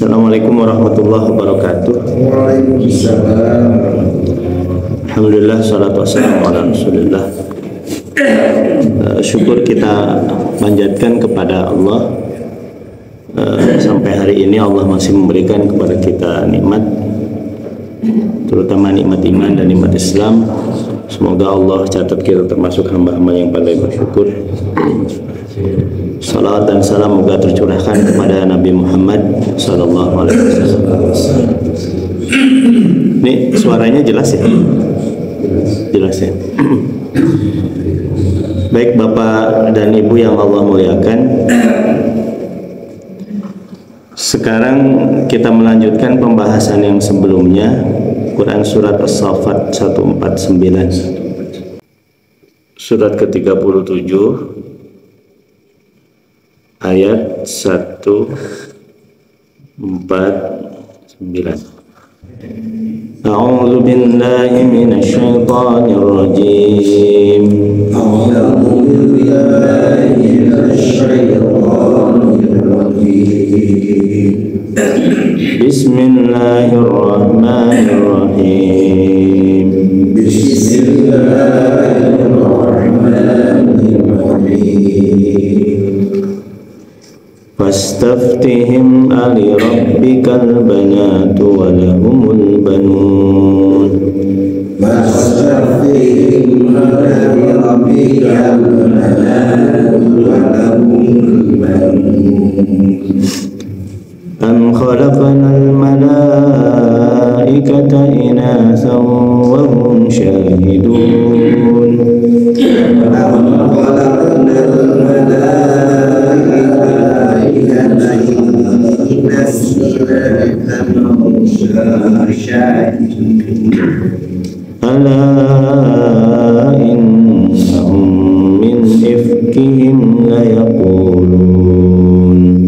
Assalamualaikum warahmatullahi wabarakatuh. Waalaikumsalam. Alhamdulillah, salatu wassalamu ala Rasulillah. Syukur kita panjatkan kepada Allah. Sampai hari ini Allah masih memberikan kepada kita nikmat, terutama nikmat iman dan nikmat Islam. Semoga Allah catat kita termasuk hamba-hamba yang pandai bersyukur. Salawat dan salam moga tercurahkan kepada Nabi Muhammad sallallahu alaihi wasallam. Ini suaranya jelas ya? Jelas ya? Baik Bapak dan Ibu yang Allah muliakan, sekarang kita melanjutkan pembahasan yang sebelumnya, Quran Surat As-Saffat 149, Surat ke-37 ayat 149. A'udzu billahi minasy syaithanir rajim. A'udzu billahi minasy syaithanir rajim. Bismillahirrahmanirrahim. Fastaftihim ali rabbikal banatu wa lahumul banun. Fastaftihim ali rabbikal banatu wa lahumul banun. Am khalaqnal malaikata inathan wa hum syahidun. Am khalaqnal malaikata ala innahum min ifkihim la yaqulun.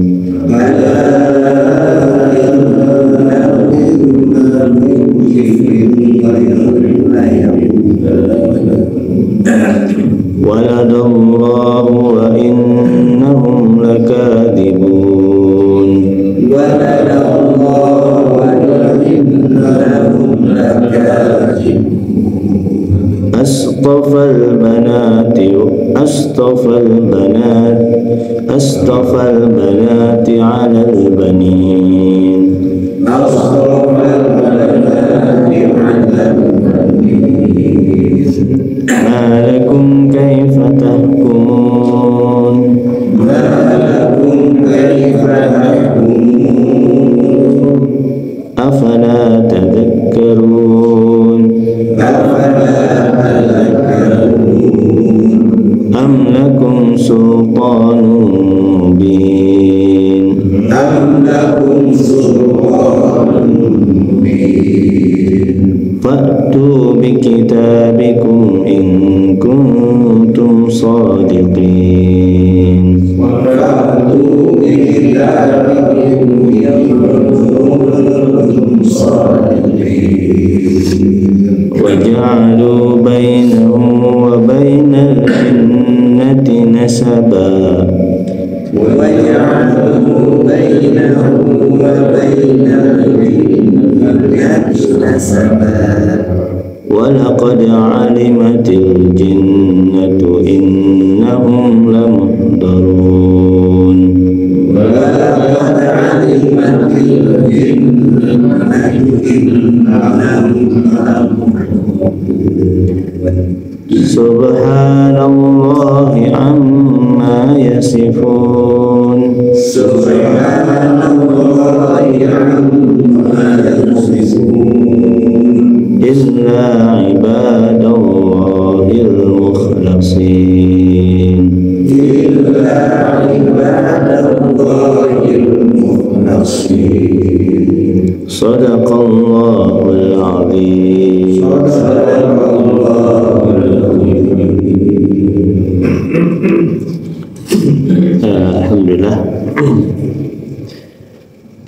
Waladallahu wa innahum lakadibun. Waladallahu wa innahum lakadibun. Astafal banati 'alal banin. Ma lakum kaifa tahkumun. Afala tadhakkarun. Am lakum sultanun mubin. Fa'tu bikitabikum in kuntum shadiqin. Waja'alu bainahu wa bainal jinnati nasaba. Walaqad 'alimatil jinnatu innahum lamuhdarun. Subhanallahi amma yasifun. Illa ibadallahil mukhlasin. Sadaqallahul azim. Alhamdulillah,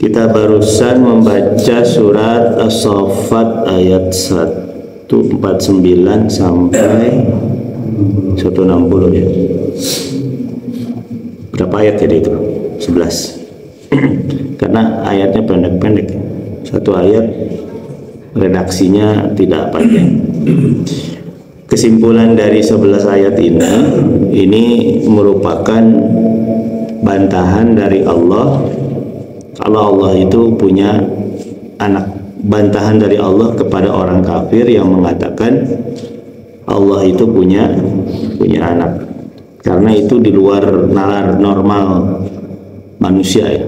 kita barusan membaca surat As-Saffat ayat 149 sampai 160 ya. Berapa ayat tadi itu? 11. karena ayatnya pendek-pendek, satu ayat redaksinya tidak panjang. Kesimpulan dari 11 ayat ini merupakan bantahan dari Allah kalau Allah itu punya anak, bantahan dari Allah kepada orang kafir yang mengatakan Allah itu punya anak, karena itu di luar nalar normal manusia ya.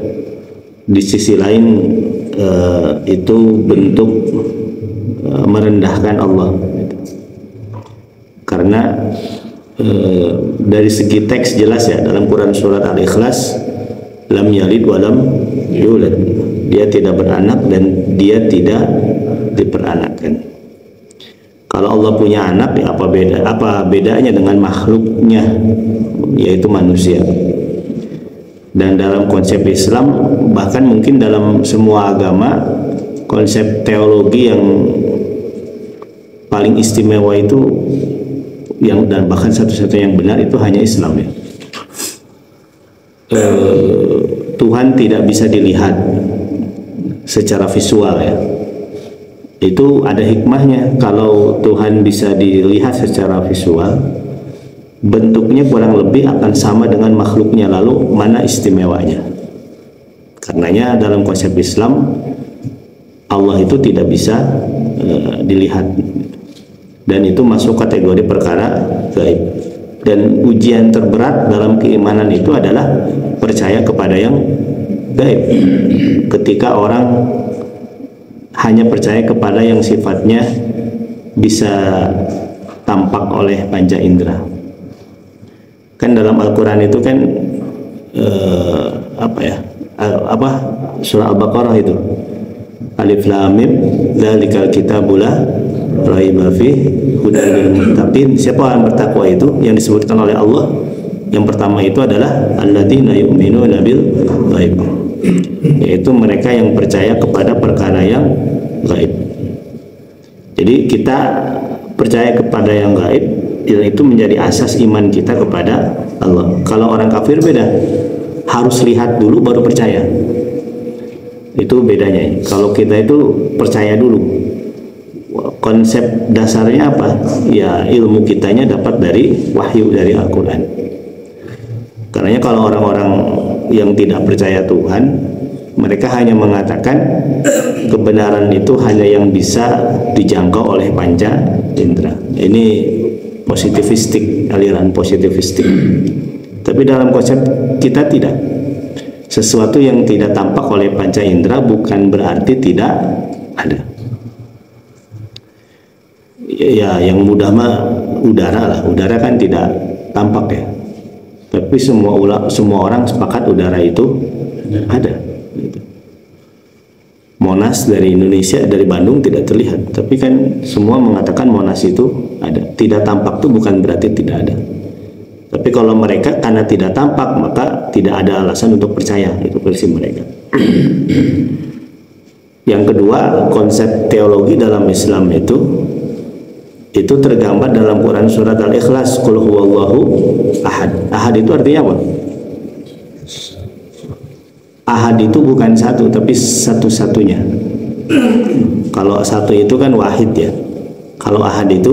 Di sisi lain itu bentuk merendahkan Allah, karena dari segi teks jelas ya, dalam Quran surat Al-Ikhlas, lam yalid wa lam yulad, dia tidak beranak dan dia tidak diperanakkan. Kalau Allah punya anak ya apa bedanya dengan makhluknya, yaitu manusia. Dan dalam konsep Islam, bahkan mungkin dalam semua agama, konsep teologi yang paling istimewa itu dan bahkan satu-satunya yang benar itu hanya Islam ya. Tuhan tidak bisa dilihat secara visual ya. Itu ada hikmahnya. Kalau Tuhan bisa dilihat secara visual, bentuknya kurang lebih akan sama dengan makhluknya, lalu mana istimewanya? Karenanya dalam konsep Islam, Allah itu tidak bisa dilihat, dan itu masuk kategori perkara gaib. Dan ujian terberat dalam keimanan itu adalah percaya kepada yang gaib. Ketika orang hanya percaya kepada yang sifatnya bisa tampak oleh panca indera. Kan dalam Al-Quran itu kan surah Al-Baqarah itu Alif Lam Mim dzalikal kitabul la raiba fihi hudal lil muttaqin. Siapa yang bertakwa itu yang disebutkan oleh Allah? Yang pertama itu adalah alladzina yu'minuna bil ghaib, yaitu mereka yang percaya kepada perkara yang gaib. Jadi kita percaya kepada yang gaib, itu menjadi asas iman kita kepada Allah. Kalau orang kafir beda, harus lihat dulu baru percaya. Itu bedanya. Kalau kita itu percaya dulu. Konsep dasarnya apa? Ya ilmu kitanya dapat dari wahyu dari Al-Quran. Karena kalau orang-orang yang tidak percaya Tuhan, mereka hanya mengatakan kebenaran itu hanya yang bisa dijangkau oleh panca indera. Ini positivistik, aliran positivistik. Tapi dalam konsep kita tidak. Sesuatu yang tidak tampak oleh panca indera bukan berarti tidak ada. Ya, yang mudah mah udara lah. Udara kan tidak tampak ya. Tapi semua orang sepakat udara itu ada. Monas dari Indonesia, dari Bandung tidak terlihat, tapi kan semua mengatakan Monas itu ada. Tidak tampak itu bukan berarti tidak ada. Tapi kalau mereka karena tidak tampak, maka tidak ada alasan untuk percaya. Itu versi mereka. Yang kedua, konsep teologi dalam Islam itu tergambar dalam Quran surat Al-Ikhlas, qul huwallahu ahad. Ahad itu artinya apa? Ahad itu bukan satu, tapi satu-satunya. Kalau satu itu kan wahid ya. Kalau ahad itu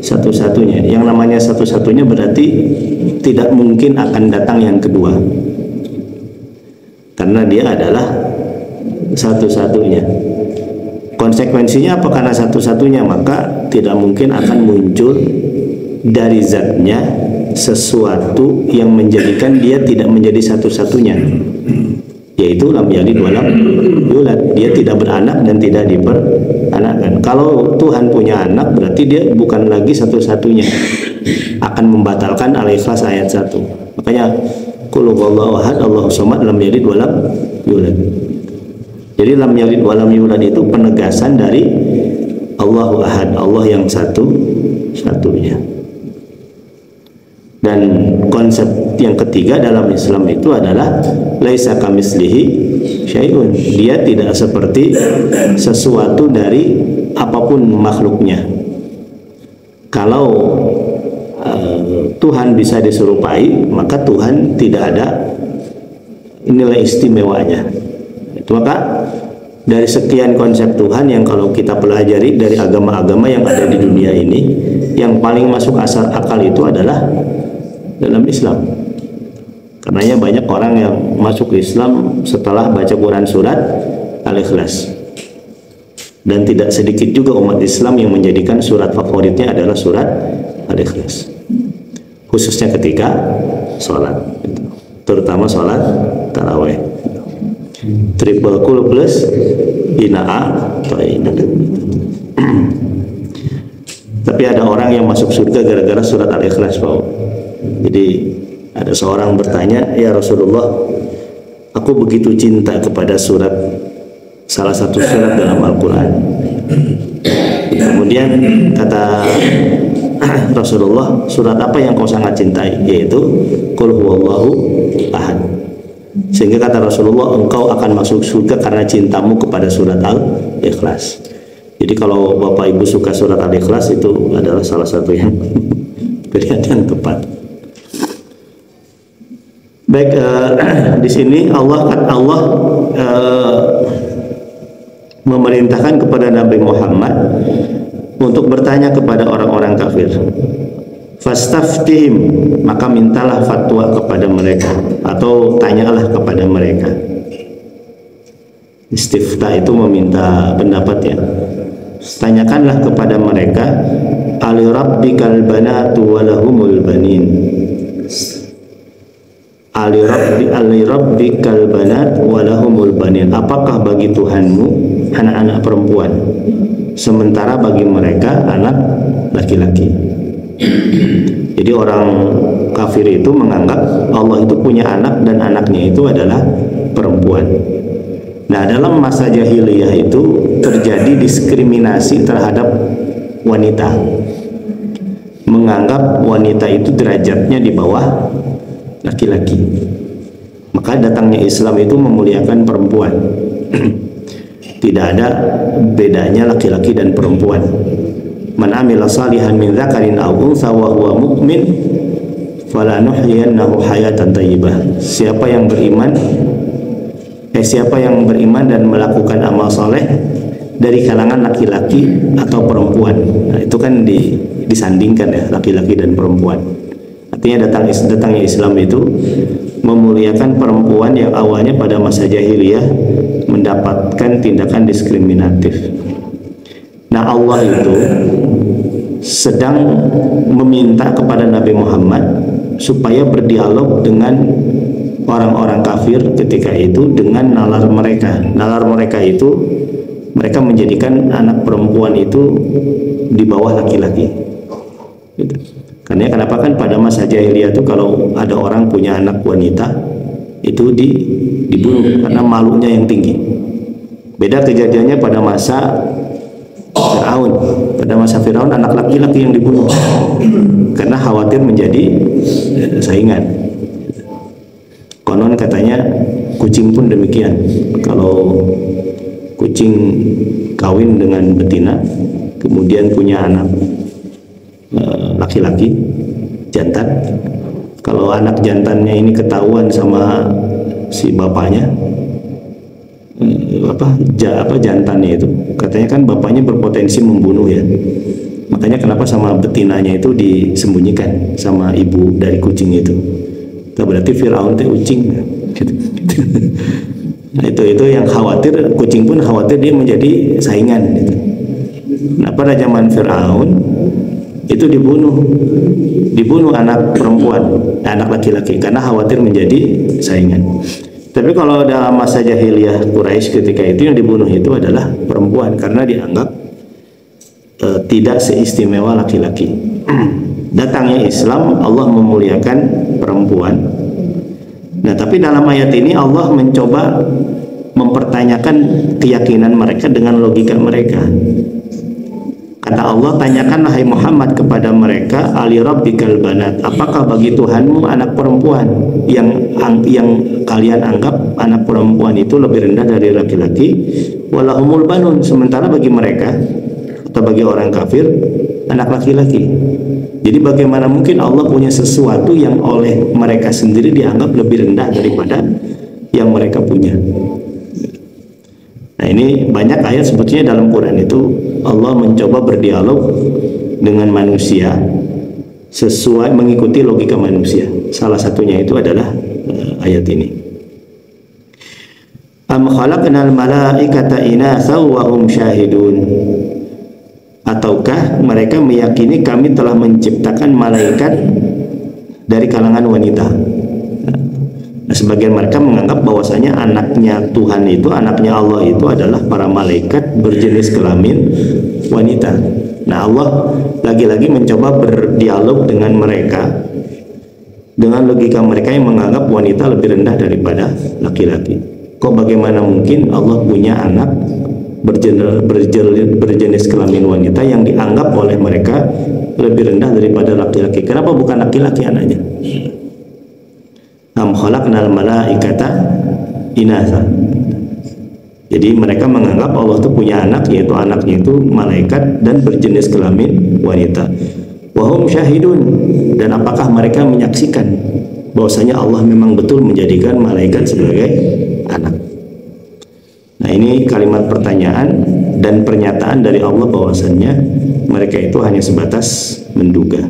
satu-satunya. Yang namanya satu-satunya berarti tidak mungkin akan datang yang kedua, karena dia adalah satu-satunya. Konsekuensinya apa? Karena satu-satunya, maka tidak mungkin akan muncul dari zatnya sesuatu yang menjadikan dia tidak menjadi satu-satunya, yaitu lam yalid wa lam yulad. Dia tidak beranak dan tidak diperanakkan. Kalau Tuhan punya anak, berarti dia bukan lagi satu-satunya, akan membatalkan Al-Ikhlas ayat 1. Makanya qul huwallahu ahad Allahus samad lam yalid wa lam yulad. Jadi lam yalid wa lam yulad itu penegasan dari Allahu ahad, Allah yang satu-satunya. Dan konsep yang ketiga dalam Islam itu adalah laisa kamitslihi syai'un. Dia tidak seperti sesuatu dari apapun makhluknya. Kalau Tuhan bisa diserupai, maka Tuhan tidak ada Inilah istimewanya. Itu maka dari sekian konsep Tuhan yang kalau kita pelajari dari agama-agama yang ada di dunia ini, yang paling masuk akal itu adalah dalam Islam. Karenanya banyak orang yang masuk Islam setelah baca Quran surat Al-Ikhlas. Dan tidak sedikit juga umat Islam yang menjadikan surat favoritnya adalah surat Al-Ikhlas. Khususnya ketika sholat, terutama sholat taraweh. Triple kul plus inaa ta'ina. Tapi ada orang yang masuk surga gara-gara surat Al-Ikhlas, Pak. Jadi ada seorang bertanya, ya Rasulullah, aku begitu cinta kepada salah satu surat dalam Al-Quran. Kemudian kata Rasulullah, surat apa yang kau sangat cintai? Yaitu Qul huwallahu ahad. Sehingga kata Rasulullah, engkau akan masuk surga karena cintamu kepada surat Al-Ikhlas. Jadi kalau Bapak Ibu suka surat Al-Ikhlas, itu adalah salah satu yang pilihan yang tepat. Baik, di sini Allah memerintahkan kepada Nabi Muhammad untuk bertanya kepada orang-orang kafir. Fastaftihim, maka mintalah fatwa kepada mereka, atau tanyalah kepada mereka. Istifta itu meminta pendapat ya. Tanyakanlah kepada mereka, ali rabbikal banatu walahumul banin. Ali rabbikal banat walahumul banin. Apakah bagi Tuhanmu anak-anak perempuan, sementara bagi mereka anak laki-laki? Jadi orang kafir itu menganggap Allah itu punya anak dan anaknya itu adalah perempuan. Nah, dalam masa jahiliyah itu terjadi diskriminasi terhadap wanita, menganggap wanita itu derajatnya di bawah laki-laki. Maka datangnya Islam itu memuliakan perempuan. Tidak ada bedanya laki-laki dan perempuan. Man amila salihan min dzakarin aw untha wa huwa mu'min falanuhyiyannahu hayatan thayyibah. Siapa yang beriman dan melakukan amal soleh dari kalangan laki-laki atau perempuan. Nah, itu kan disandingkan ya, laki-laki dan perempuan. Artinya datangnya Islam itu memuliakan perempuan yang awalnya pada masa jahiliyah mendapatkan tindakan diskriminatif. Nah, Allah itu sedang meminta kepada Nabi Muhammad supaya berdialog dengan orang-orang kafir ketika itu dengan nalar mereka. Nalar mereka itu, mereka menjadikan anak perempuan itu di bawah laki-laki. Gitu. Karena kenapa kan pada masa jahiliyah itu kalau ada orang punya anak wanita itu dibunuh karena malunya yang tinggi. Beda kejadiannya pada masa Fir'aun. Pada masa Fir'aun anak laki-laki yang dibunuh karena khawatir menjadi saingan. Konon katanya kucing pun demikian. Kalau kucing kawin dengan betina kemudian punya anak laki-laki jantan, kalau anak jantannya ini ketahuan sama si bapaknya, jantannya itu katanya kan bapaknya berpotensi membunuh ya, makanya kenapa sama betinanya itu disembunyikan sama ibu dari kucing itu. Itu berarti Fir'aun teh ucing gitu. Nah, itu yang khawatir, kucing pun khawatir dia menjadi saingan gitu. Nah, pada zaman Fir'aun itu dibunuh anak perempuan, anak laki-laki karena khawatir menjadi saingan. Tapi kalau dalam masa jahiliyah Quraisy ketika itu yang dibunuh itu adalah perempuan karena dianggap tidak seistimewa laki-laki. Datangnya Islam, Allah memuliakan perempuan. Nah, tapi dalam ayat ini Allah mencoba mempertanyakan keyakinan mereka dengan logika mereka. Kata Allah, tanyakanlah hai Muhammad kepada mereka, ali rabbikal banat, apakah bagi Tuhanmu anak perempuan yang kalian anggap anak perempuan itu lebih rendah dari laki-laki, walahumul banun, sementara bagi mereka atau bagi orang kafir anak laki-laki. Jadi bagaimana mungkin Allah punya sesuatu yang oleh mereka sendiri dianggap lebih rendah daripada yang mereka punya. Nah, ini banyak ayat sebetulnya dalam Quran itu Allah mencoba berdialog dengan manusia sesuai mengikuti logika manusia. Salah satunya itu adalah ayat ini. Am khalaqnal malaikata inatsa wa hum syahidun. Ataukah mereka meyakini kami telah menciptakan malaikat dari kalangan wanita. Nah, sebagian mereka menganggap bahwasanya anaknya Tuhan itu, anaknya Allah itu adalah para malaikat berjenis kelamin wanita. Nah, Allah lagi-lagi mencoba berdialog dengan mereka dengan logika mereka yang menganggap wanita lebih rendah daripada laki-laki. Kok bagaimana mungkin Allah punya anak berjenis kelamin wanita yang dianggap oleh mereka lebih rendah daripada laki-laki? Kenapa bukan laki-laki anaknya? Am khalaqnal malaikata inatsa. Jadi mereka menganggap Allah itu punya anak, yaitu anaknya itu malaikat dan berjenis kelamin wanita. Wa hum syahidun, dan apakah mereka menyaksikan bahwasanya Allah memang betul menjadikan malaikat sebagai anak? Nah, ini kalimat pertanyaan dan pernyataan dari Allah bahwasannya mereka itu hanya sebatas menduga.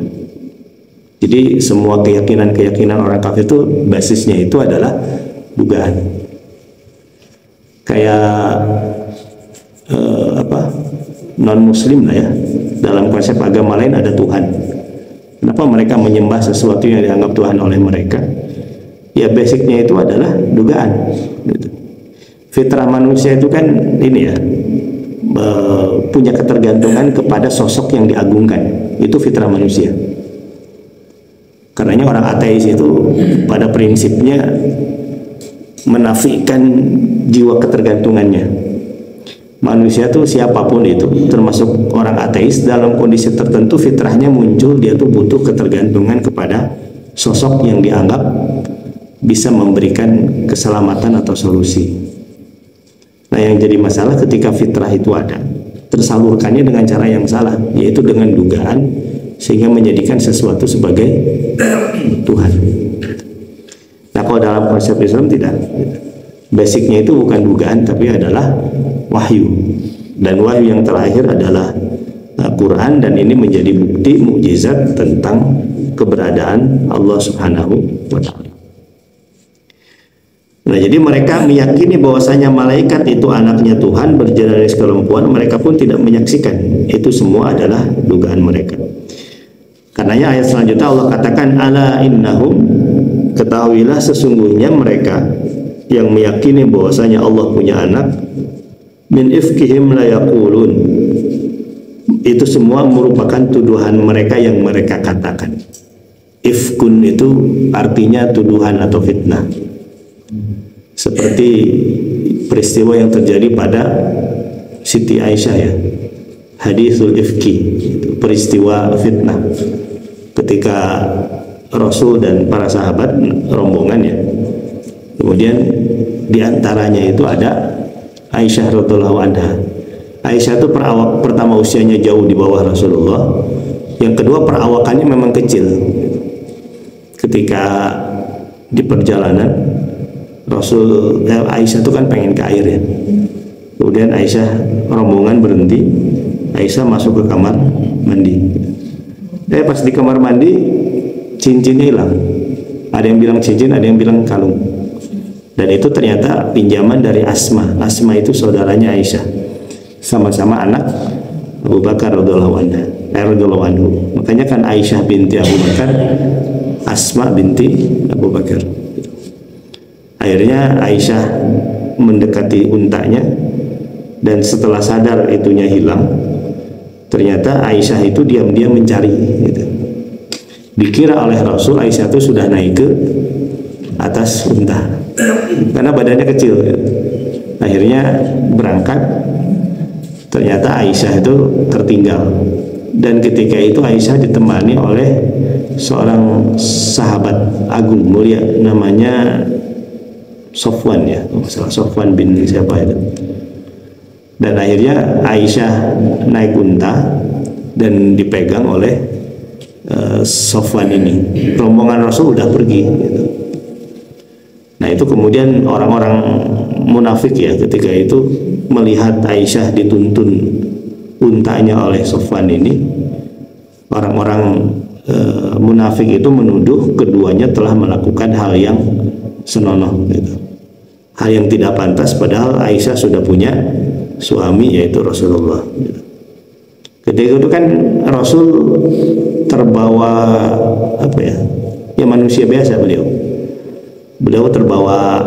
Jadi semua keyakinan orang kafir itu basisnya itu adalah dugaan. Kayak non muslim lah ya, dalam konsep agama lain ada Tuhan. Kenapa mereka menyembah sesuatu yang dianggap Tuhan oleh mereka? Ya basicnya itu adalah dugaan gitu. Fitrah manusia itu kan ini ya, punya ketergantungan kepada sosok yang diagungkan. Itu fitrah manusia. Karenanya orang ateis itu pada prinsipnya menafikan jiwa ketergantungannya. Manusia tuh siapapun itu, termasuk orang ateis, dalam kondisi tertentu fitrahnya muncul dia tuh butuh ketergantungan kepada sosok yang dianggap bisa memberikan keselamatan atau solusi. Nah, yang jadi masalah ketika fitrah itu ada, tersalurkannya dengan cara yang salah, yaitu dengan dugaan, sehingga menjadikan sesuatu sebagai Tuhan. Nah, kalau dalam konsep Islam tidak. Basicnya itu bukan dugaan, tapi adalah wahyu. Dan wahyu yang terakhir adalah Quran, dan ini menjadi bukti mukjizat tentang keberadaan Allah Subhanahu wa Ta'ala. Nah, jadi mereka meyakini bahwasanya malaikat itu anaknya Tuhan berjenis perempuan, mereka pun tidak menyaksikan. Itu semua adalah dugaan mereka. Karenanya ayat selanjutnya Allah katakan, ala innahum, ketahuilah sesungguhnya mereka yang meyakini bahwasanya Allah punya anak, min ifkihim la yaqulun, itu semua merupakan tuduhan mereka yang mereka katakan. Ifkun itu artinya tuduhan atau fitnah. Seperti peristiwa yang terjadi pada Siti Aisyah ya, hadithul ifki, peristiwa fitnah ketika Rasul dan para sahabat rombongan ya, kemudian diantaranya itu ada Aisyah radhiyallahu anha. Aisyah itu pertama usianya jauh di bawah Rasulullah, yang kedua perawakannya memang kecil. Ketika di perjalanan Aisyah itu kan pengen ke air ya, kemudian Aisyah rombongan berhenti, Aisyah masuk ke kamar mandi. Pas di kamar mandi cincinnya hilang. Ada yang bilang cincin, ada yang bilang kalung. Dan itu ternyata pinjaman dari Asma. Asma itu saudaranya Aisyah, sama-sama anak Abu Bakar radhiyallahu anhu. Makanya kan Aisyah binti Abu Bakar, Asma binti Abu Bakar. Akhirnya Aisyah mendekati untanya, dan setelah sadar itunya hilang, ternyata Aisyah itu diam-diam mencari gitu. Dikira oleh Rasul Aisyah itu sudah naik ke atas unta karena badannya kecil gitu. Akhirnya berangkat, ternyata Aisyah itu tertinggal, dan ketika itu Aisyah ditemani oleh seorang sahabat agung mulia namanya Sofwan ya, masalah Sofwan bin siapa itu. Dan akhirnya Aisyah naik unta dan dipegang oleh Sofwan ini. Rombongan Rasul udah pergi gitu. Nah, itu kemudian orang-orang munafik ya ketika itu melihat Aisyah dituntun untanya oleh Sofwan ini, orang-orang munafik itu menuduh keduanya telah melakukan hal yang senonoh gitu. Hal yang tidak pantas, padahal Aisyah sudah punya suami yaitu Rasulullah gitu. Ketika itu kan Rasul terbawa apa ya? Ya manusia biasa beliau terbawa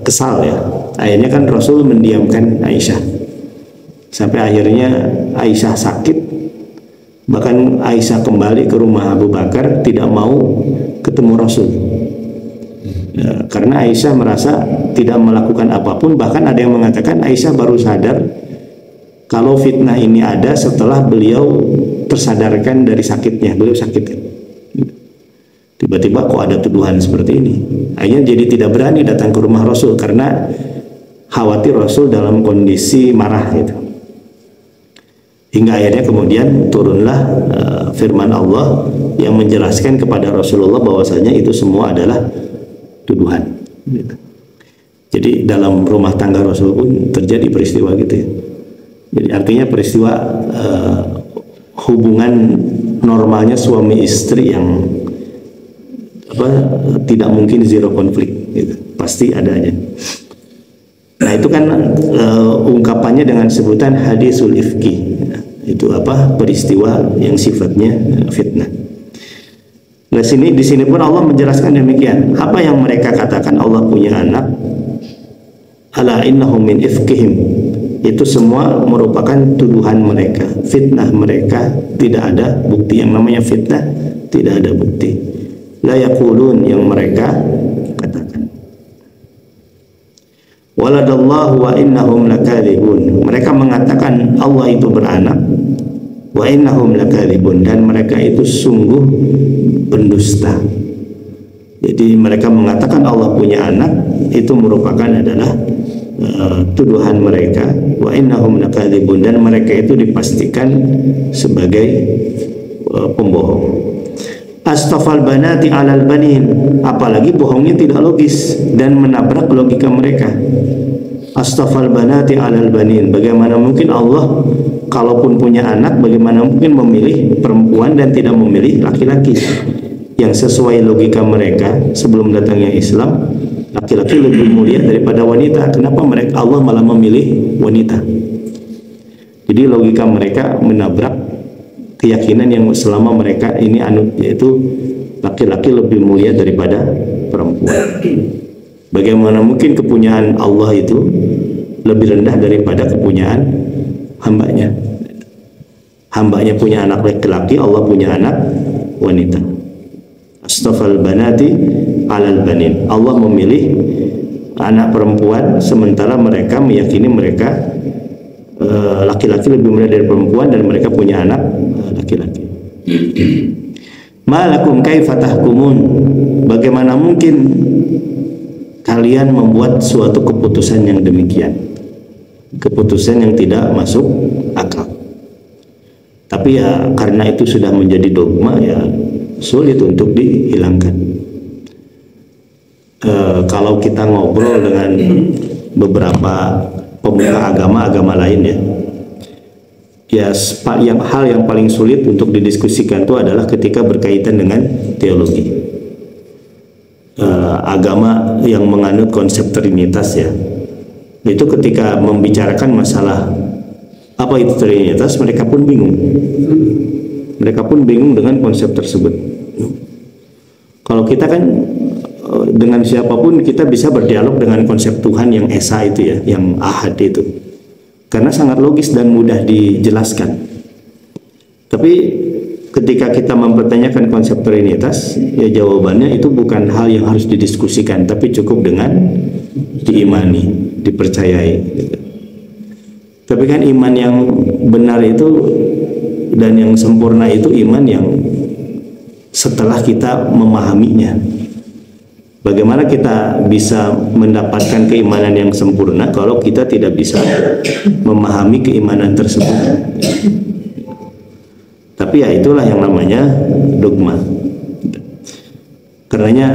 kesal ya. Akhirnya kan Rasul mendiamkan Aisyah sampai akhirnya Aisyah sakit. Bahkan Aisyah kembali ke rumah Abu Bakar tidak mau ketemu Rasul ya, karena Aisyah merasa tidak melakukan apapun. Bahkan ada yang mengatakan Aisyah baru sadar kalau fitnah ini ada setelah beliau tersadarkan dari sakitnya. Beliau sakit, tiba-tiba kok ada tuduhan seperti ini. Akhirnya jadi tidak berani datang ke rumah Rasul karena khawatir Rasul dalam kondisi marah gitu. Hingga akhirnya kemudian turunlah firman Allah yang menjelaskan kepada Rasulullah bahwasanya itu semua adalah tuduhan gitu. Jadi dalam rumah tangga Rasul pun terjadi peristiwa gitu ya. Jadi artinya peristiwa hubungan normalnya suami istri yang tidak mungkin zero konflik gitu. Pasti ada aja. Nah itu kan ungkapannya dengan sebutan hadisul ifki. Itu peristiwa yang sifatnya fitnah. Nah di sini pun Allah menjelaskan demikian. Apa yang mereka katakan Allah punya anak, ala innahum min ifkihim, itu semua merupakan tuduhan mereka, fitnah mereka. Tidak ada bukti. Yang namanya fitnah tidak ada bukti. La yaqulun, yang mereka katakan. Waladallahu wa innahum lakadzibun, mereka mengatakan Allah itu beranak, wa innahum lakadzibun, dan mereka itu sungguh pendusta. Jadi mereka mengatakan Allah punya anak, itu merupakan adalah tuduhan mereka. Wa innahum lakadzibun, dan mereka itu dipastikan sebagai pembohong. Astafal banati alal banin, apalagi bohongnya tidak logis dan menabrak logika mereka. Astafal banati alal banin, bagaimana mungkin Allah kalaupun punya anak, bagaimana mungkin memilih perempuan dan tidak memilih laki-laki? Yang sesuai logika mereka sebelum datangnya Islam, laki-laki lebih mulia daripada wanita. Kenapa mereka Allah malah memilih wanita? Jadi logika mereka menabrak keyakinan yang selama mereka ini anut, yaitu laki-laki lebih mulia daripada perempuan. Bagaimana mungkin kepunyaan Allah itu lebih rendah daripada kepunyaan hambanya? Hambanya punya anak laki-laki, Allah punya anak wanita. Astafal banati alal banin, Allah memilih anak perempuan sementara mereka meyakini mereka laki-laki lebih mulia dari perempuan dan mereka punya anak laki-laki. Malakum kaifa tahkumun, bagaimana mungkin kalian membuat suatu keputusan yang demikian, keputusan yang tidak masuk akal. Tapi ya karena itu sudah menjadi dogma, ya sulit untuk dihilangkan. Kalau kita ngobrol dengan beberapa pemuka agama lain ya hal yang paling sulit untuk didiskusikan itu adalah ketika berkaitan dengan teologi. Agama yang menganut konsep trinitas ya, itu ketika membicarakan masalah apa itu trinitas, mereka pun bingung dengan konsep tersebut. Kalau kita kan dengan siapapun kita bisa berdialog dengan konsep Tuhan yang esa itu ya, yang ahad itu, karena sangat logis dan mudah dijelaskan. Tapi ketika kita mempertanyakan konsep trinitas, ya jawabannya itu bukan hal yang harus didiskusikan, tapi cukup dengan diimani, dipercayai. Tapi kan iman yang benar itu dan yang sempurna itu iman yang setelah kita memahaminya. Bagaimana kita bisa mendapatkan keimanan yang sempurna kalau kita tidak bisa memahami keimanan tersebut? Tapi ya itulah yang namanya dogma. Karenanya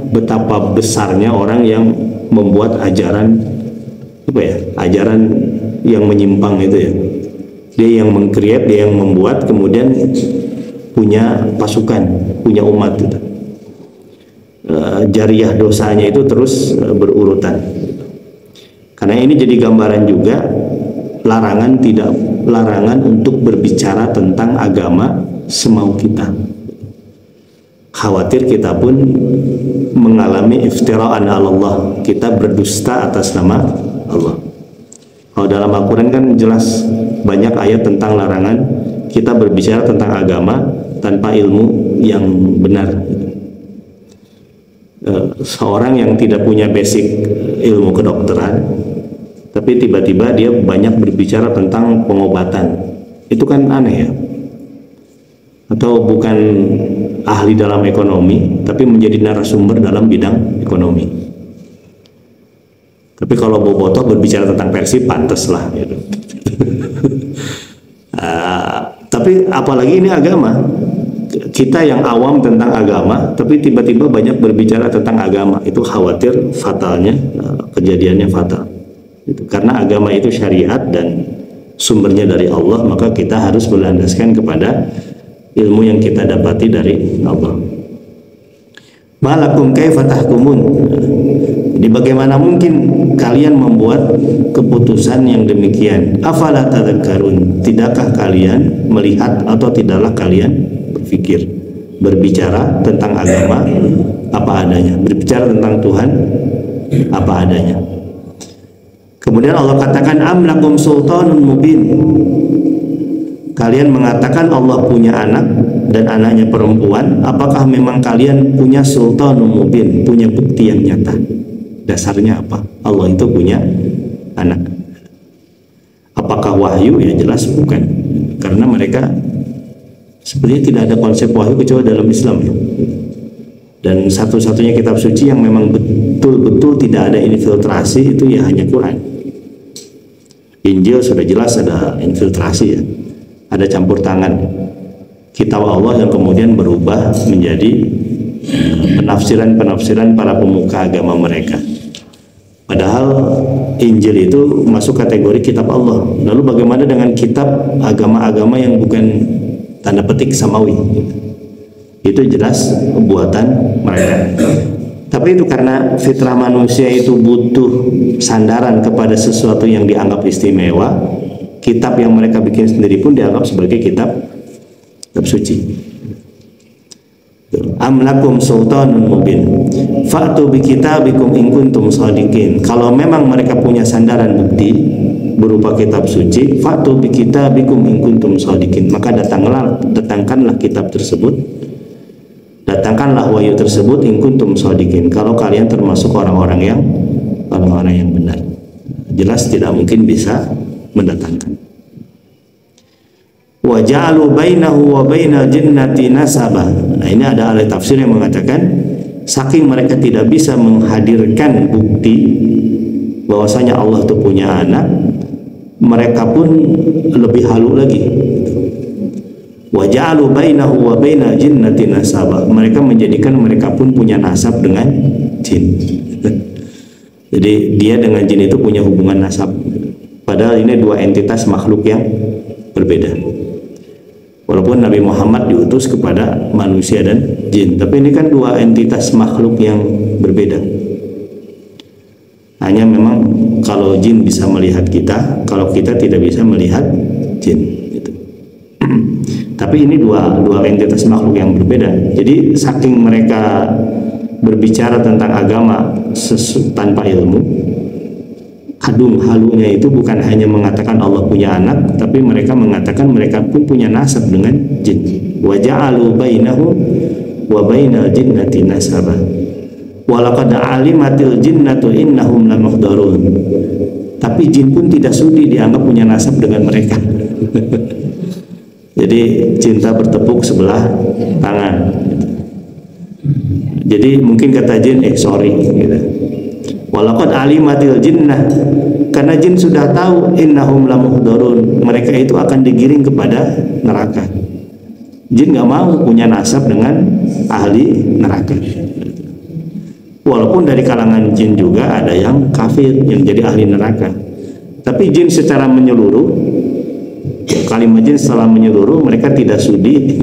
betapa besarnya orang yang membuat ajaran ajaran yang menyimpang itu ya. Dia yang mengkreat, dia yang membuat, kemudian punya pasukan, punya umat gitu. Jariah dosanya itu terus berurutan. Karena ini jadi gambaran juga larangan untuk berbicara tentang agama semau kita. Khawatir kita pun mengalami iftiraan Allah, kita berdusta atas nama Allah. Kalau dalam Al-Quran kan jelas banyak ayat tentang larangan kita berbicara tentang agama tanpa ilmu yang benar. Seorang yang tidak punya basic ilmu kedokteran, tapi tiba-tiba dia banyak berbicara tentang pengobatan, itu kan aneh ya. Atau bukan ahli dalam ekonomi, tapi menjadi narasumber dalam bidang ekonomi. Tapi kalau Bobotoh berbicara tentang Persib, pantas lah gitu. Tapi apalagi ini agama. Kita yang awam tentang agama, tapi tiba-tiba banyak berbicara tentang agama, itu khawatir fatalnya, kejadiannya fatal. Karena agama itu syariat dan sumbernya dari Allah, maka kita harus berlandaskan kepada ilmu yang kita dapati dari Allah. Malakum kaifa tahkumun. Jadi bagaimana mungkin kalian membuat keputusan yang demikian? Afala tadhakkarun. Tidakkah kalian melihat atau tidaklah kalian berpikir, berbicara tentang agama apa adanya, berbicara tentang Tuhan apa adanya. Kemudian Allah katakan am lakum sultanun mubin. Kalian mengatakan Allah punya anak dan anaknya perempuan, apakah memang kalian punya sultanun mubin, punya bukti yang nyata? Dasarnya apa? Allah itu punya anak. Apakah wahyu? Ya jelas bukan. Karena mereka sebenarnya tidak ada konsep wahyu kecuali dalam Islam ya. Dan satu-satunya kitab suci yang memang betul-betul tidak ada infiltrasi itu ya hanya Quran. Injil sudah jelas ada infiltrasi ya, ada campur tangan kitab Allah yang kemudian berubah menjadi penafsiran-penafsiran para pemuka agama mereka. Padahal Injil itu masuk kategori kitab Allah. Lalu bagaimana dengan kitab agama-agama yang bukan tanda petik samawi? Itu jelas buatan mereka. Tapi itu karena fitrah manusia itu butuh sandaran kepada sesuatu yang dianggap istimewa. Kitab yang mereka bikin sendiri pun dianggap sebagai kitab suci. Am lakum sultanun mubin fa'tu bi kitabikum in kuntum shadiqin. Kalau memang mereka punya sandaran bukti berupa kitab suci, fa'tu bi kitabikum in kuntum shadiqin, maka datangkanlah kitab tersebut, datangkanlah wahyu tersebut in kuntum shadiqin, kalau kalian termasuk orang-orang yang benar. Jelas tidak mungkin bisa mendatangkan. Wa ja'alu bainahu wa bainal jinnati nasaba. Nah, ini ada ahli tafsir yang mengatakan saking mereka tidak bisa menghadirkan bukti bahwasanya Allah itu punya anak, mereka pun lebih halu lagi. Wa ja'alu bainahu wa bainal jinnati nasaba. Mereka menjadikan mereka pun punya nasab dengan jin. Jadi dia dengan jin itu punya hubungan nasab. Padahal ini dua entitas makhluk yang berbeda. Walaupun Nabi Muhammad diutus kepada manusia dan jin, tapi ini kan dua entitas makhluk yang berbeda. Hanya memang kalau jin bisa melihat kita, kalau kita tidak bisa melihat jin gitu. Tapi ini dua entitas makhluk yang berbeda. Jadi saking mereka berbicara tentang agama tanpa ilmu, kadung halunya itu bukan hanya mengatakan Allah punya anak, tapi mereka mengatakan mereka pun punya nasab dengan jin. Wa ja'alu bainahu wa bainal jinnati nasaba. Wa laqad alimatil jinnatu innahum lamuhdarun. Tapi jin pun tidak sudi dianggap punya nasab dengan mereka. Jadi cinta bertepuk sebelah tangan. Jadi mungkin kata jin sorry gitu. Walaqad alimatil jinnah, karena jin sudah tahu innahum lamuhdarun, mereka itu akan digiring kepada neraka. Jin nggak mau punya nasab dengan ahli neraka. Walaupun dari kalangan jin juga ada yang kafir yang jadi ahli neraka. Tapi jin secara menyeluruh, kalimat jin secara menyeluruh, mereka tidak sudi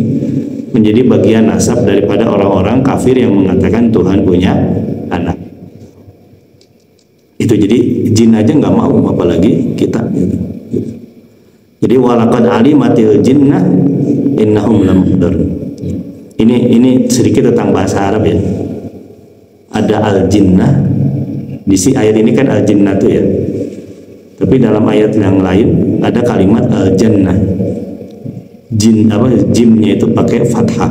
menjadi bagian nasab daripada orang-orang kafir yang mengatakan Tuhan punya anak. Itu jadi jin aja nggak mau, apalagi kita. Jadi walaqad alimatil jinnah innahum lamuhdharun. Ini sedikit tentang bahasa Arab ya. Ada al-jinnah di si ayat ini kan al-jinnah tuh ya. Tapi dalam ayat yang lain ada kalimat al-jannah. Jin jinnya itu pakai fathah.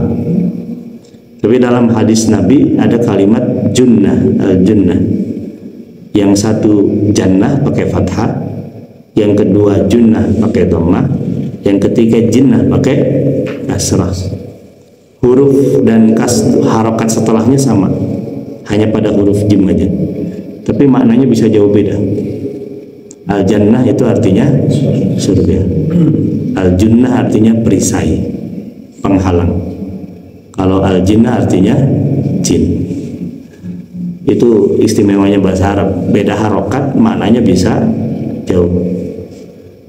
Tapi dalam hadis Nabi ada kalimat junnah, al-junnah. Yang satu jannah pakai fathah, yang kedua junnah pakai dhammah, yang ketiga jinnah pakai kasrah. Huruf dan harokat setelahnya sama, hanya pada huruf jim aja. Tapi maknanya bisa jauh beda. Al-jannah itu artinya surga. Al-junnah artinya perisai, penghalang. Kalau al-jinnah artinya jin. Itu istimewanya bahasa Arab. Beda harokat maknanya bisa jauh.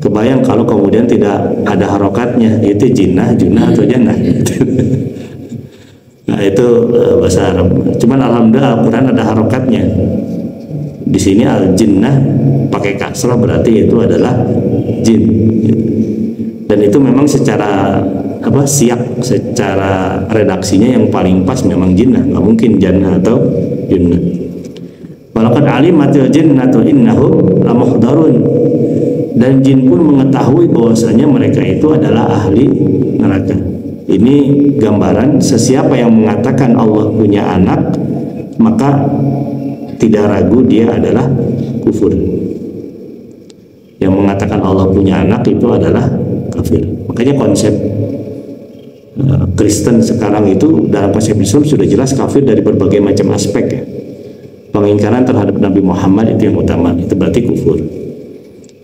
Kebayang kalau kemudian tidak ada harokatnya, itu jinnah, junnah atau jannah. Nah itu bahasa Arab. Cuman alhamdulillah Al-Quran ada harokatnya. Di sini al-jinnah pakai kasrah berarti itu adalah jin. Dan itu memang secara siak, secara redaksinya yang paling pas memang jinnah, nggak mungkin jannah atau junnah. Walaqad alimatil jinnatu innahum lamuhdharun. Dan jin pun mengetahui bahwasanya mereka itu adalah ahli neraka. Ini gambaran sesiapa yang mengatakan Allah punya anak, maka tidak ragu dia adalah kufur. Yang mengatakan Allah punya anak itu adalah kafir. Makanya konsep Kristen sekarang itu dalam konsep Islam sudah jelas kafir dari berbagai macam aspek ya. Pengingkaran terhadap Nabi Muhammad itu yang utama, itu berarti kufur.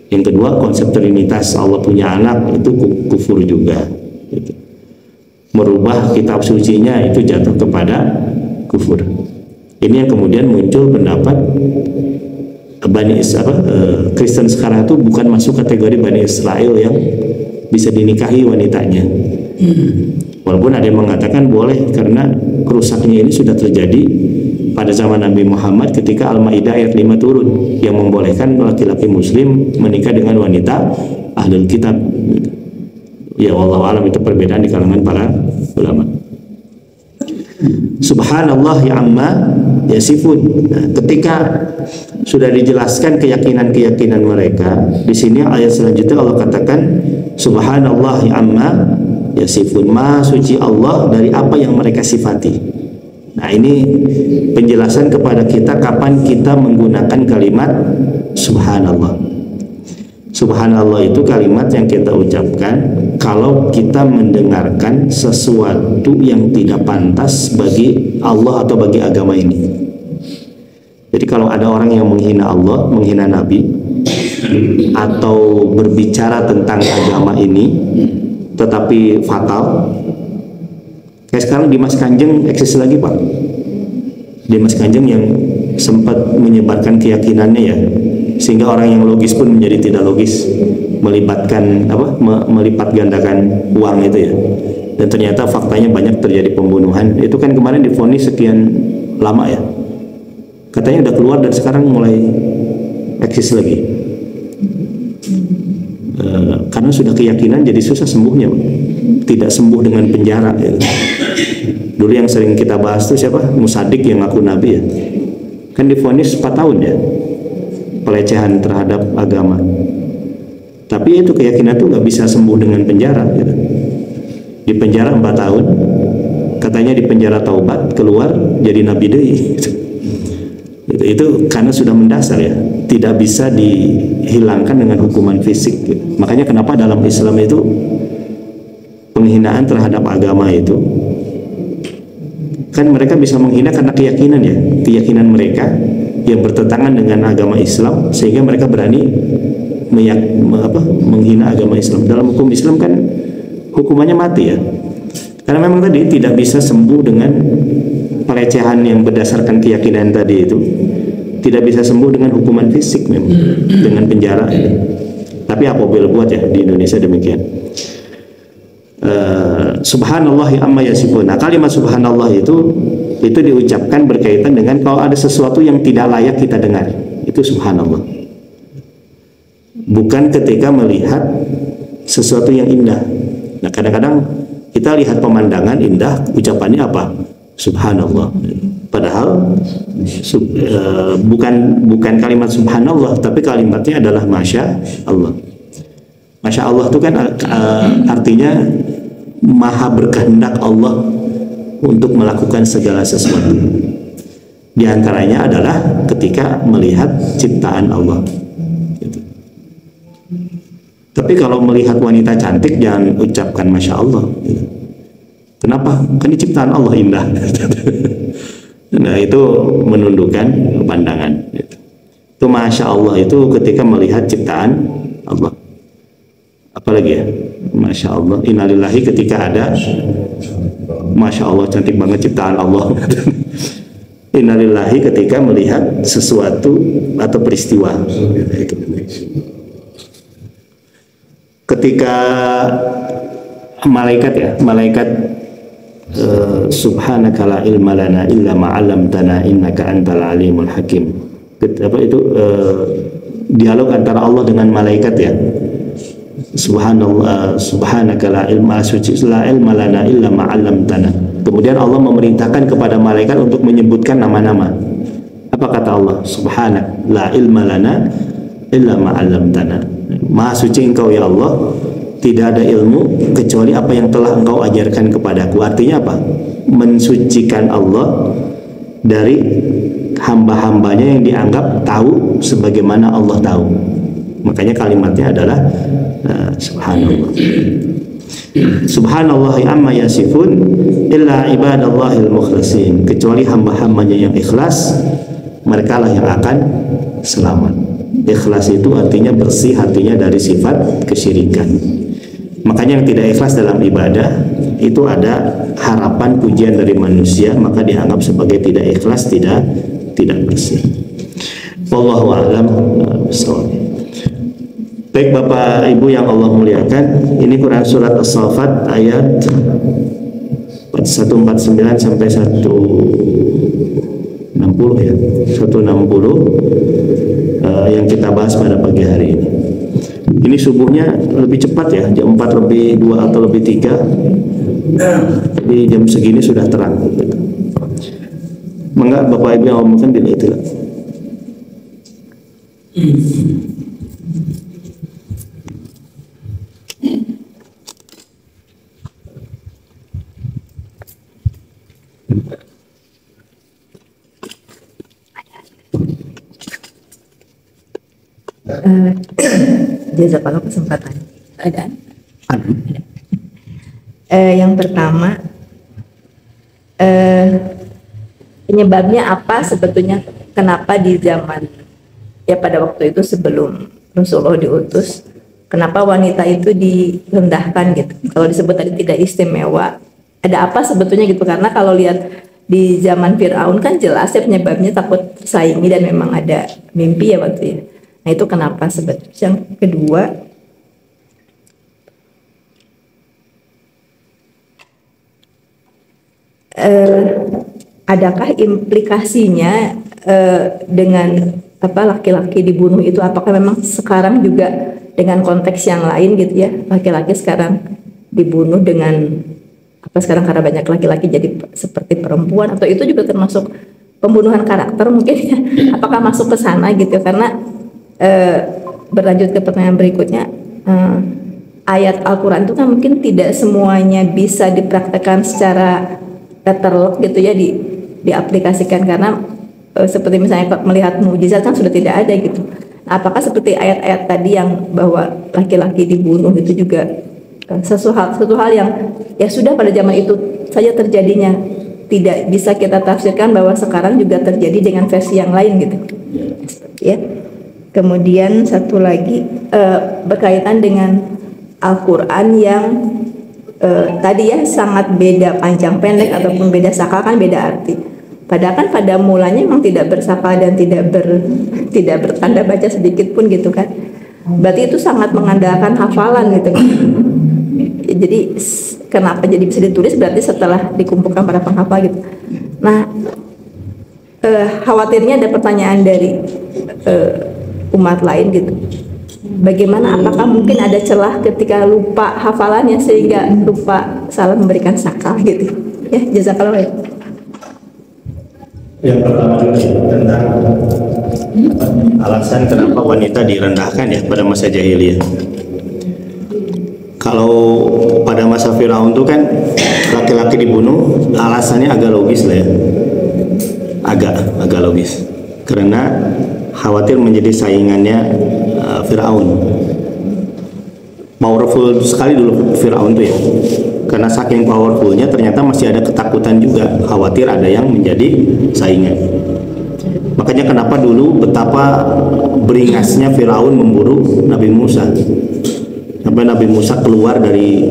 Yang kedua, konsep trinitas Allah punya anak itu kufur juga gitu. Merubah kitab sucinya itu jatuh kepada kufur. Ini yang kemudian muncul pendapat Kristen sekarang itu bukan masuk kategori Bani Israel yang bisa dinikahi wanitanya. Walaupun ada yang mengatakan boleh karena kerusaknya ini sudah terjadi pada zaman Nabi Muhammad ketika Al-Maidah ayat 5 turun yang membolehkan laki-laki muslim menikah dengan wanita ahlul kitab. Ya wallahu alam, itu perbedaan di kalangan para ulama. Subhanallah ya amma yasifun. Nah, ketika sudah dijelaskan keyakinan-keyakinan mereka, di sini ayat selanjutnya Allah katakan Subhanallah ya amma yasifun, maha suci Allah dari apa yang mereka sifati. Nah ini penjelasan kepada kita kapan kita menggunakan kalimat Subhanallah. Subhanallah itu kalimat yang kita ucapkan kalau kita mendengarkan sesuatu yang tidak pantas bagi Allah atau bagi agama ini. Jadi kalau ada orang yang menghina Allah, menghina Nabi, atau berbicara tentang agama ini tetapi fatal, kayak sekarang Dimas Kanjeng eksis lagi Pak. Dimas Kanjeng yang sempat menyebarkan keyakinannya ya, sehingga orang yang logis pun menjadi tidak logis, melibatkan melipat gandakan uang itu ya. Dan ternyata faktanya banyak terjadi pembunuhan. Itu kan kemarin divonis sekian lama ya. Katanya udah keluar dan sekarang mulai eksis lagi. Karena sudah keyakinan jadi susah sembuhnya, tidak sembuh dengan penjara ya. Dulu yang sering kita bahas itu siapa? Musadik yang ngaku nabi ya, kan divonis 4 tahun ya, pelecehan terhadap agama. Tapi itu keyakinan itu nggak bisa sembuh dengan penjara gitu. Di penjara 4 tahun, katanya di penjara taubat, keluar jadi nabi deui. Itu karena sudah mendasar ya, tidak bisa dihilangkan dengan hukuman fisik gitu. Makanya kenapa dalam Islam itu penghinaan terhadap agama itu kan mereka bisa menghina karena keyakinan ya, keyakinan mereka yang bertentangan dengan agama Islam, sehingga mereka berani menghina agama Islam. Dalam hukum Islam kan hukumannya mati ya. Karena memang tadi tidak bisa sembuh dengan pelecehan yang berdasarkan keyakinan tadi itu, tidak bisa sembuh dengan hukuman fisik memang, dengan penjara. Tapi apabila buat ya di Indonesia demikian. Subhanallah amma yasifun. Nah, kalimat subhanallah itu diucapkan berkaitan dengan kalau ada sesuatu yang tidak layak kita dengar, itu subhanallah. Bukan ketika melihat sesuatu yang indah. Nah, kadang-kadang kita lihat pemandangan indah, ucapannya apa? Subhanallah. Padahal bukan kalimat subhanallah, tapi kalimatnya adalah masya Allah. Masya Allah itu kan artinya maha berkehendak Allah untuk melakukan segala sesuatu. Di antaranya adalah ketika melihat ciptaan Allah. Tapi kalau melihat wanita cantik jangan ucapkan masya Allah. Kenapa? Kan ini ciptaan Allah indah. Nah, itu menundukkan pandangan. Itu masya Allah itu ketika melihat ciptaan Allah. Apalagi ya, masya Allah, innalillahi ketika ada masya Allah cantik banget ciptaan Allah. Innalillahi ketika melihat sesuatu atau peristiwa. Ketika malaikat subhanaka la ilma lana illa ma 'allamtana innaka antal alimul hakim. Dialog antara Allah dengan malaikat ya. Subhanallah, subhanaka la ilma lana illa ma 'allamtana. Kemudian Allah memerintahkan kepada malaikat untuk menyebutkan nama-nama. Apa kata Allah? Subhanak la ilma lana illa ma 'allamtana. Maha suci Engkau ya Allah, tidak ada ilmu kecuali apa yang telah Engkau ajarkan kepadaku. Artinya apa? Mensucikan Allah dari hamba-hambanya yang dianggap tahu sebagaimana Allah tahu. Makanya kalimatnya adalah subhanallah. Subhanallah amma yasifun illa ibadallahil mukhlasin. Kecuali hamba-hambanya yang ikhlas, mereka lah yang akan selamat. Ikhlas itu artinya bersih hatinya dari sifat kesyirikan. Makanya yang tidak ikhlas dalam ibadah itu ada harapan pujian dari manusia, maka dianggap sebagai tidak ikhlas, tidak bersih. Wallahu a'lam bishawab. Baik Bapak Ibu yang Allah muliakan, ini Quran surat As-Saffat ayat 149 sampai 160 ya. 160 yang kita bahas pada pagi hari ini. Ini subuhnya lebih cepat ya, jam 4 lebih 2 atau lebih 3. Jadi jam segini sudah terang. Mengapa Bapak Ibu yang ngomongkan bila itu? Jazakallah kesempatan. Ada. Yang pertama, penyebabnya apa sebetulnya? Kenapa di zaman ya pada waktu itu sebelum Rasulullah diutus, kenapa wanita itu direndahkan gitu? Kalau disebut tadi tidak istimewa, ada apa sebetulnya gitu? Karena kalau lihat di zaman Fir'aun kan jelas ya penyebabnya takut tersaingi dan memang ada mimpi ya waktu itu. Nah itu kenapa sebetulnya. Yang kedua, adakah implikasinya dengan laki-laki dibunuh itu? Apakah memang sekarang juga dengan konteks yang lain gitu ya, laki-laki sekarang dibunuh dengan sekarang karena banyak laki-laki jadi seperti perempuan, atau itu juga termasuk pembunuhan karakter mungkin ya? Apakah masuk ke sana gitu? Karena berlanjut ke pertanyaan berikutnya, ayat Al-Quran itu kan mungkin tidak semuanya bisa dipraktekkan secara letterlock gitu ya, diaplikasikan karena seperti misalnya melihat mukjizat kan sudah tidak ada gitu. Nah, apakah seperti ayat-ayat tadi yang bahwa laki-laki dibunuh itu juga sesuatu hal yang ya sudah pada zaman itu saja terjadinya, tidak bisa kita tafsirkan bahwa sekarang juga terjadi dengan versi yang lain gitu ya. Kemudian satu lagi berkaitan dengan Al-Quran yang tadi ya sangat beda panjang pendek ataupun beda sakal kan beda arti. Padahal kan pada mulanya memang tidak bersakal dan tidak bertanda baca sedikit pun gitu kan. Berarti itu sangat mengandalkan hafalan gitu kan. Jadi kenapa jadi bisa ditulis berarti setelah dikumpulkan para penghafal gitu. Nah, khawatirnya ada pertanyaan dari umat lain gitu. Bagaimana, apakah mungkin ada celah ketika lupa hafalannya sehingga lupa salah memberikan sakal gitu ya? Jazakallah. Yang pertama tentang alasan kenapa wanita direndahkan ya pada masa jahiliyah. Kalau pada masa Firaun itu kan laki-laki dibunuh, alasannya agak logis lah ya, agak logis, karena khawatir menjadi saingannya Firaun. Powerful sekali dulu Firaun tuh ya, karena saking powerfulnya ternyata masih ada ketakutan juga, khawatir ada yang menjadi saingan. Makanya kenapa dulu betapa beringasnya Firaun memburu Nabi Musa, sampai Nabi Musa keluar dari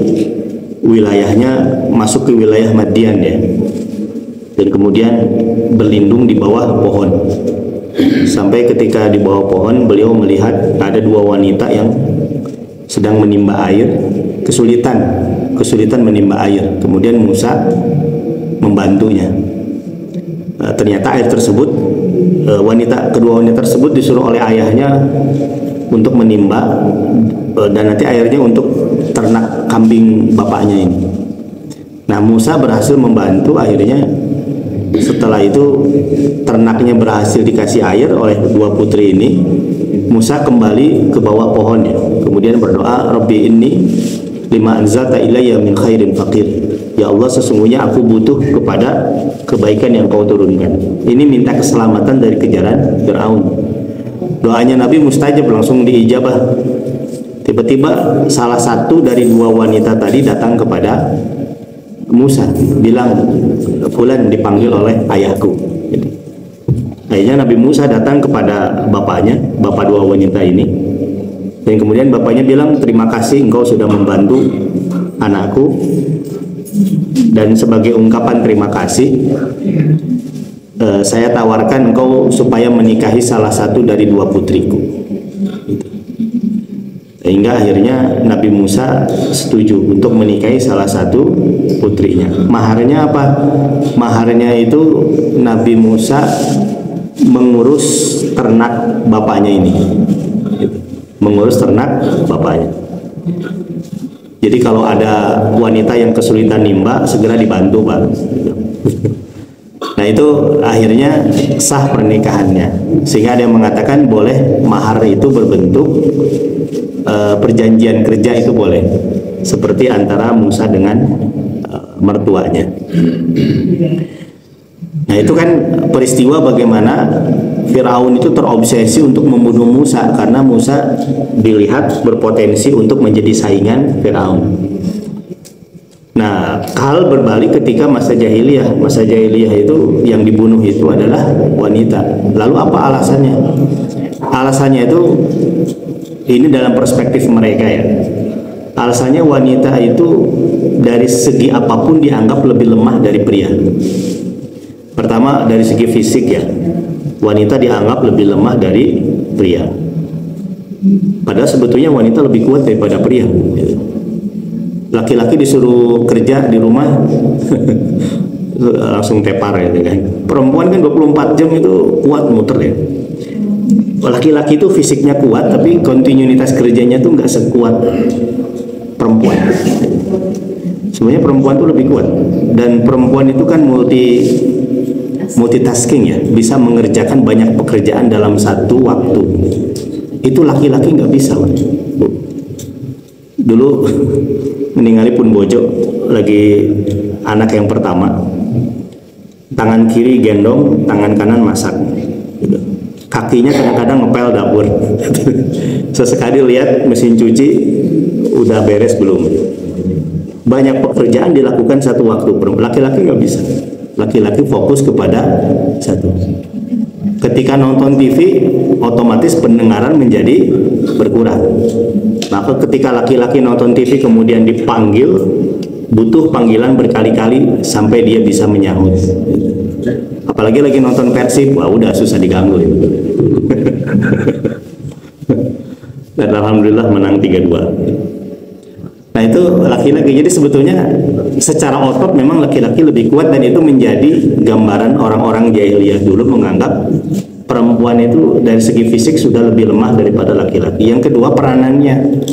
wilayahnya masuk ke wilayah Madian ya, dan kemudian berlindung di bawah pohon. Sampai ketika di bawah pohon beliau melihat ada dua wanita yang sedang menimba air, kesulitan menimba air. Kemudian Musa membantunya. Ternyata air tersebut, kedua wanita tersebut disuruh oleh ayahnya untuk menimba, dan nanti airnya untuk ternak kambing bapaknya ini. Nah, Musa berhasil membantu, akhirnya setelah itu ternaknya berhasil dikasih air oleh dua putri ini. Musa kembali ke bawah pohonnya, kemudian berdoa, Rabbi inni lima anzalta ilayya min khairin faqir. Ya Allah, sesungguhnya aku butuh kepada kebaikan yang kau turunkan. Ini minta keselamatan dari kejaran Firaun. Doanya Nabi mustajab, langsung diijabah. Tiba-tiba salah satu dari dua wanita tadi datang kepada Musa, bilang, Fulan dipanggil oleh ayahku. Akhirnya Nabi Musa datang kepada bapaknya, bapak dua wanita ini, dan kemudian bapaknya bilang, terima kasih engkau sudah membantu anakku, dan sebagai ungkapan terima kasih saya tawarkan engkau supaya menikahi salah satu dari dua putriku. Sehingga akhirnya Nabi Musa setuju untuk menikahi salah satu putrinya. Maharnya apa? Maharnya itu Nabi Musa mengurus ternak bapaknya ini, mengurus ternak bapaknya. Jadi kalau ada wanita yang kesulitan nimba, segera dibantu, Pak. Nah, itu akhirnya sah pernikahannya. Sehingga ada yang mengatakan boleh mahar itu berbentuk perjanjian kerja, itu boleh, seperti antara Musa dengan mertuanya. Nah, itu kan peristiwa bagaimana Firaun itu terobsesi untuk membunuh Musa, karena Musa dilihat berpotensi untuk menjadi saingan Firaun. Nah, hal berbalik ketika masa jahiliyah. Masa jahiliyah itu yang dibunuh itu adalah wanita. Lalu apa alasannya? Alasannya itu, ini dalam perspektif mereka ya, alasannya wanita itu dari segi apapun dianggap lebih lemah dari pria. Pertama, dari segi fisik ya, wanita dianggap lebih lemah dari pria. Padahal sebetulnya wanita lebih kuat daripada pria. Laki-laki disuruh kerja di rumah langsung tepar ya kan. Perempuan kan 24 jam itu kuat muter ya. Laki-laki itu fisiknya kuat, tapi kontinuitas kerjanya tuh nggak sekuat perempuan. Sebenarnya perempuan tuh lebih kuat, dan perempuan itu kan multitasking ya, bisa mengerjakan banyak pekerjaan dalam satu waktu. Itu laki-laki nggak bisa. Dulu meninggali pun bojo, lagi anak yang pertama, tangan kiri gendong, tangan kanan masak. Kakinya kadang-kadang ngepel dapur. Sesekali lihat mesin cuci udah beres belum. Banyak pekerjaan dilakukan satu waktu. Laki-laki nggak bisa. Laki-laki fokus kepada satu. Ketika nonton TV, otomatis pendengaran menjadi berkurang. Maka ketika laki-laki nonton TV kemudian dipanggil, butuh panggilan berkali-kali sampai dia bisa menyahut. Apalagi lagi nonton Persib, wah udah susah diganggu ya. Dan alhamdulillah menang 3-2. Nah itu laki-laki. Jadi sebetulnya secara otot memang laki-laki lebih kuat, dan itu menjadi gambaran orang-orang jahiliyah dulu menganggap perempuan itu dari segi fisik sudah lebih lemah daripada laki-laki. Yang kedua, peranannya.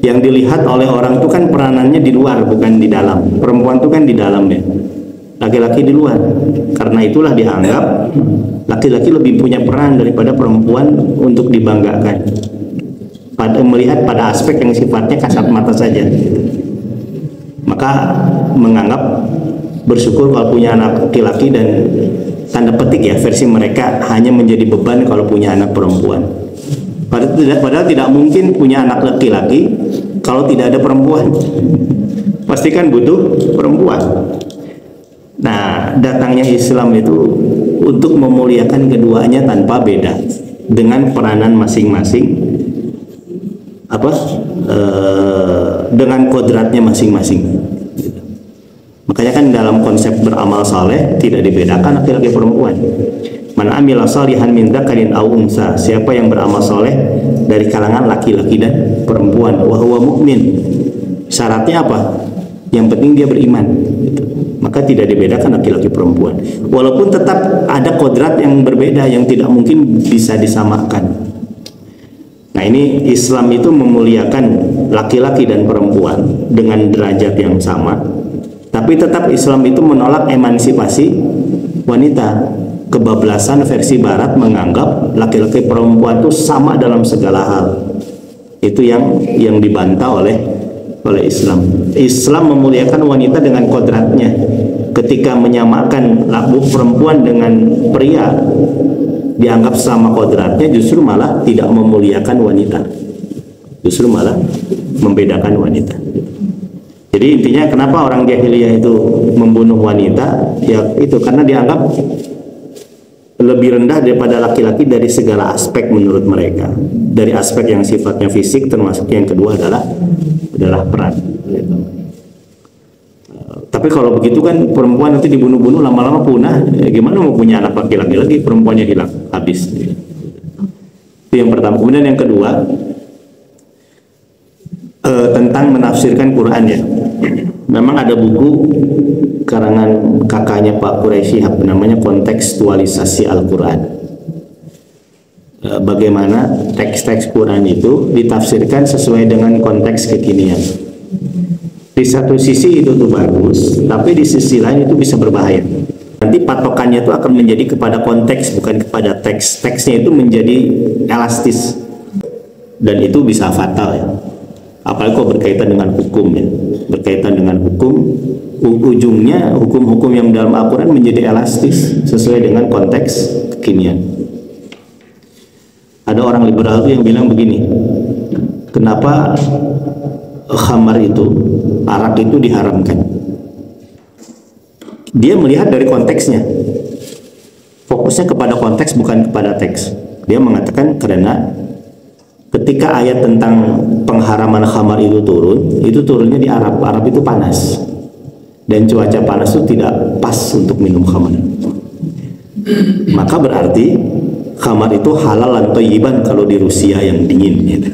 Yang dilihat oleh orang itu kan peranannya di luar, bukan di dalam. Perempuan itu kan di dalam ya, laki-laki di luar. Karena itulah dianggap laki-laki lebih punya peran daripada perempuan untuk dibanggakan. Melihat pada aspek yang sifatnya kasat mata saja, maka menganggap bersyukur kalau punya anak laki-laki, dan tanda petik ya versi mereka hanya menjadi beban kalau punya anak perempuan. Padahal tidak mungkin punya anak laki-laki kalau tidak ada perempuan. Pasti kan butuh perempuan. Nah, datangnya Islam itu untuk memuliakan keduanya tanpa beda, dengan peranan masing-masing, dengan kodratnya masing-masing. Makanya kan dalam konsep beramal saleh tidak dibedakan laki-laki perempuan. Man amila salihan min dzakarin aw unsa, siapa yang beramal saleh dari kalangan laki-laki dan perempuan, wa huwa mukmin. Syaratnya apa? Yang penting dia beriman. Maka tidak dibedakan laki-laki perempuan. Walaupun tetap ada kodrat yang berbeda yang tidak mungkin bisa disamakan. Nah ini Islam itu memuliakan laki-laki dan perempuan dengan derajat yang sama, tapi tetap Islam itu menolak emansipasi wanita. Kebablasan versi Barat menganggap laki-laki perempuan itu sama dalam segala hal. Itu yang dibantah oleh Islam. Islam memuliakan wanita dengan kodratnya. Ketika menyamakan perempuan dengan pria, dianggap sama kodratnya, justru malah tidak memuliakan wanita, justru malah membedakan wanita. Jadi intinya kenapa orang jahiliyah itu membunuh wanita, ya itu karena dianggap lebih rendah daripada laki-laki dari segala aspek menurut mereka. Dari aspek yang sifatnya fisik, termasuk yang kedua adalah peran. Tapi kalau begitu kan perempuan nanti dibunuh-bunuh, lama-lama punah. Ya, gimana mau punya anak laki-laki lagi, perempuannya hilang, habis. Itu yang pertama. Kemudian yang kedua, tentang menafsirkan Quran ya. Memang ada buku karangan kakaknya Pak Quraisy Shihab, namanya Kontekstualisasi Al-Quran. Bagaimana teks-teks Quran itu ditafsirkan sesuai dengan konteks kekinian. Di satu sisi itu tuh bagus, tapi di sisi lain itu bisa berbahaya. Nanti patokannya itu akan menjadi kepada konteks, bukan kepada teks. Teksnya itu menjadi elastis, dan itu bisa fatal ya. Apalagi kalau berkaitan dengan hukum ya. Berkaitan dengan hukum, ujungnya hukum-hukum yang dalam Al-Quran menjadi elastis sesuai dengan konteks kekinian. Ada orang liberal itu yang bilang begini, kenapa khamar itu, arak itu diharamkan? Dia melihat dari konteksnya, fokusnya kepada konteks bukan kepada teks. Dia mengatakan karena ketika ayat tentang pengharaman khamar itu turunnya di Arab. Arab itu panas, dan cuaca panas itu tidak pas untuk minum khamar. Maka berarti khamar itu halal dan thayyiban kalau di Rusia yang dingin gitu.